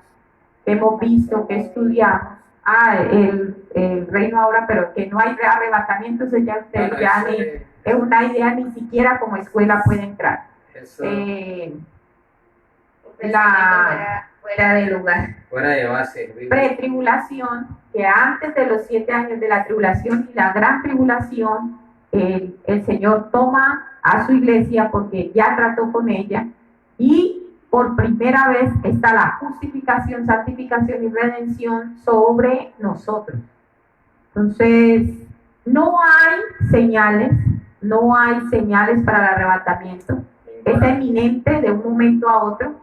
que hemos visto, que estudiamos. El reino ahora, pero que no hay arrebatamiento, eso ya usted Bueno, ya eso, es una idea, ni siquiera como escuela puede entrar. eso Fuera de lugar. fuera de base. Pretribulación, que antes de los 7 años de la tribulación y la gran tribulación, el Señor toma a su iglesia porque ya trató con ella y por primera vez está la justificación, santificación y redención sobre nosotros. Entonces, no hay señales para el arrebatamiento. Es eminente de un momento a otro.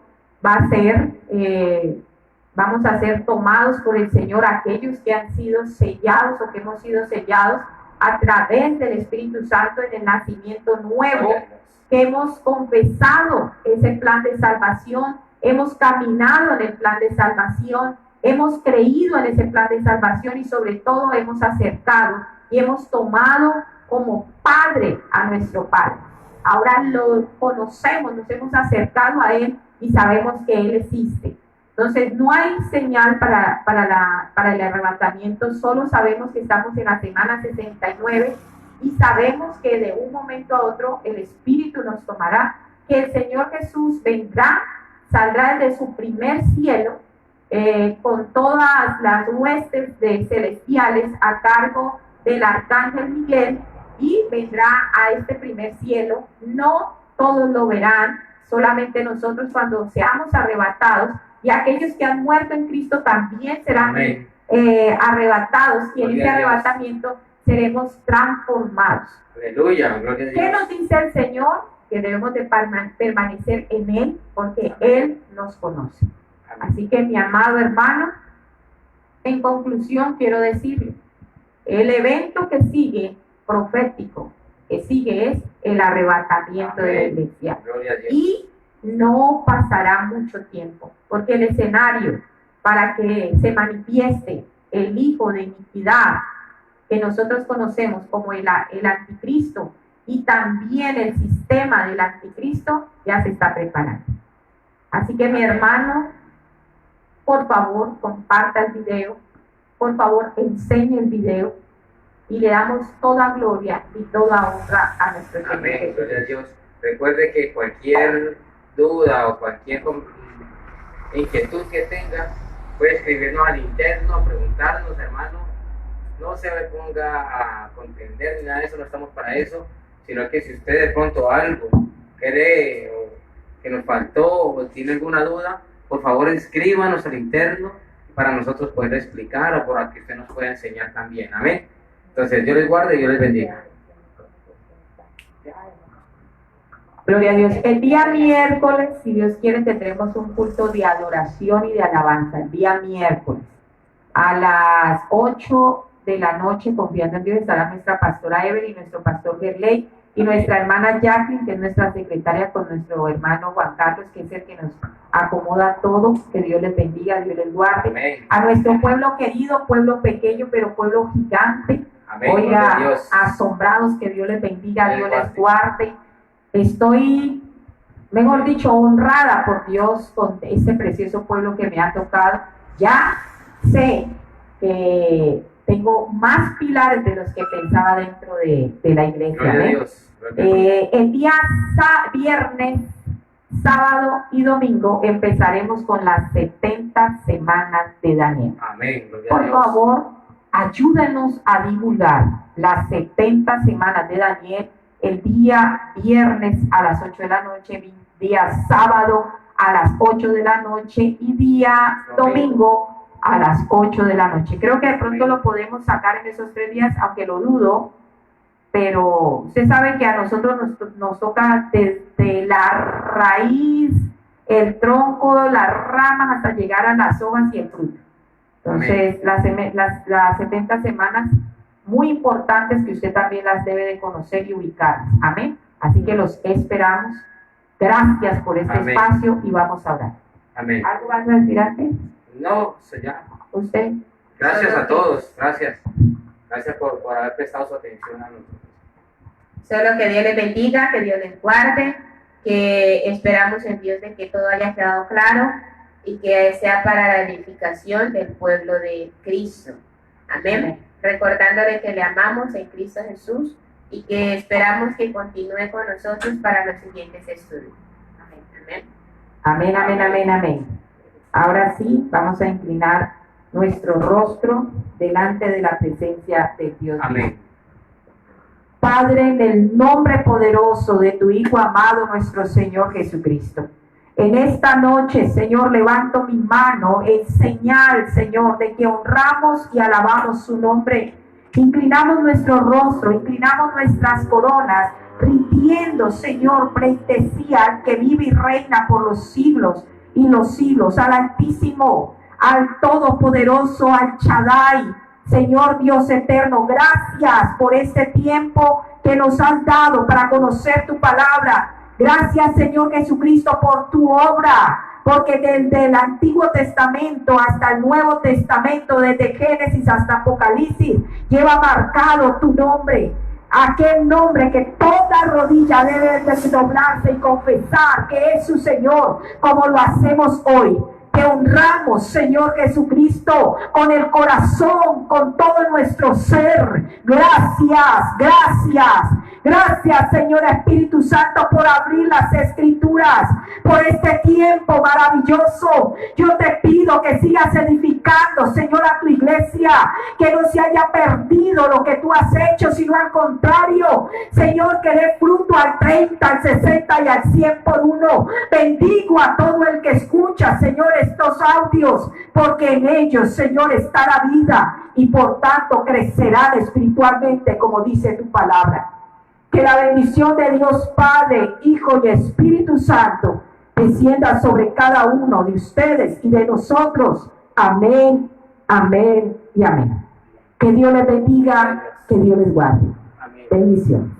Vamos a ser tomados por el Señor aquellos que han sido sellados o que hemos sido sellados a través del Espíritu Santo en el nacimiento nuevo, que hemos confesado ese plan de salvación, hemos caminado en el plan de salvación, hemos creído en ese plan de salvación y sobre todo hemos acertado y hemos tomado como Padre a nuestro Padre. Ahora lo conocemos, nos hemos acercado a Él y sabemos que Él existe. Entonces no hay señal para el arrebatamiento, solo sabemos que estamos en la semana 69 y sabemos que de un momento a otro el Espíritu nos tomará, que el Señor Jesús vendrá, saldrá desde su primer cielo con todas las huestes celestiales a cargo del arcángel Miguel y vendrá a este primer cielo. No todos lo verán, solamente nosotros cuando seamos arrebatados, y aquellos que han muerto en Cristo también serán arrebatados, y en ese arrebatamiento seremos transformados. Aleluya, gloria a Dios. ¿Qué nos dice el Señor? Que debemos de permanecer en Él, porque Él nos conoce. Así que mi amado hermano, en conclusión quiero decirle, el evento que sigue, profético, que sigue es el arrebatamiento de la iglesia. Gloria a Dios. Y no pasará mucho tiempo, porque el escenario para que se manifieste el hijo de iniquidad que nosotros conocemos como el anticristo y también el sistema del anticristo ya se está preparando. Así que mi hermano, por favor comparta el video, por favor enseñe el video y le damos toda gloria y toda honra a nuestro Señor. Amén, gloria a Dios. Recuerde que cualquier duda o cualquier inquietud que tenga, puede escribirnos al interno, preguntarnos, hermano. No se me ponga a contender ni nada de eso, no estamos para eso, sino que si usted de pronto algo cree o que nos faltó o tiene alguna duda, por favor escríbanos al interno para nosotros poder explicar o para que usted nos pueda enseñar también. Amén. Entonces, Dios les guarde y Dios les bendiga. Gloria a Dios. El día miércoles, si Dios quiere, tendremos un culto de adoración y de alabanza. El día miércoles, a las 8 de la noche, confiando en Dios, estará nuestra pastora Evelyn, nuestro pastor Gerley y nuestra hermana Jacqueline, que es nuestra secretaria, con nuestro hermano Juan Carlos, que es el que nos acomoda todo. Que Dios les bendiga, Dios les guarde. Amén. A nuestro pueblo querido, pueblo pequeño, pero pueblo gigante. Amén. Oiga, asombrados, que Dios les bendiga, Dios les guarde. Estoy, mejor dicho, honrada por Dios con este precioso pueblo que me ha tocado. Ya sé que tengo más pilares de los que pensaba dentro de la iglesia. Gloria a Dios. El día viernes, sábado y domingo empezaremos con las 70 semanas de Daniel. Amén. Gloria a Por Dios. favor, ayúdenos a divulgar las 70 semanas de Daniel el día viernes a las 8 de la noche, día sábado a las 8 de la noche y día domingo a las 8 de la noche. Creo que de pronto lo podemos sacar en esos 3 días, aunque lo dudo, pero usted sabe que a nosotros nos toca desde la raíz, el tronco, las ramas, hasta llegar a las hojas y el fruto. Entonces, las 70 semanas muy importantes que usted también las debe de conocer y ubicar. Amén. Así que los esperamos. Gracias por este Amén. espacio y vamos a orar. Amén. ¿Algo vas a decir antes? No, ya. ¿Usted? Gracias a todos. Gracias. Gracias por haber prestado su atención a nosotros. Solo que Dios les bendiga, que Dios les guarde, que esperamos en Dios de que todo haya quedado claro y que sea para la edificación del pueblo de Cristo. Amén. Recordándole que le amamos en Cristo Jesús y que esperamos que continúe con nosotros para los siguientes estudios. Amén. Amén. Amén, amén, amén, amén. Ahora sí, vamos a inclinar nuestro rostro delante de la presencia de Dios. Amén. Padre, en el nombre poderoso de tu Hijo amado, nuestro Señor Jesucristo. En esta noche, Señor, levanto mi mano en señal, Señor, de que honramos y alabamos su nombre. Inclinamos nuestro rostro, inclinamos nuestras coronas, rindiendo, Señor, pleitesía al que vive y reina por los siglos y los siglos, al Altísimo, al Todopoderoso, al Shaddai. Señor Dios eterno, gracias por este tiempo que nos has dado para conocer tu palabra. Gracias, Señor Jesucristo, por tu obra, porque desde el Antiguo Testamento hasta el Nuevo Testamento, desde Génesis hasta Apocalipsis, lleva marcado tu nombre. Aquel nombre que toda rodilla debe de doblarse y confesar que es su Señor, como lo hacemos hoy. Te honramos, Señor Jesucristo, con el corazón, con todo nuestro ser. Gracias, gracias. Gracias, Señor Espíritu Santo, por abrir las Escrituras, por este tiempo maravilloso. Yo te pido que sigas edificando, Señor, a tu iglesia, que no se haya perdido lo que tú has hecho, sino al contrario, Señor, que dé fruto al 30, al 60 y al 100 por uno. Bendigo a todo el que escucha, Señor, estos audios, porque en ellos, Señor, está la vida y por tanto crecerán espiritualmente, como dice tu palabra. Que la bendición de Dios Padre, Hijo y Espíritu Santo descienda sobre cada uno de ustedes y de nosotros. Amén, amén y amén. Que Dios les bendiga, que Dios les guarde. Amén. Bendición.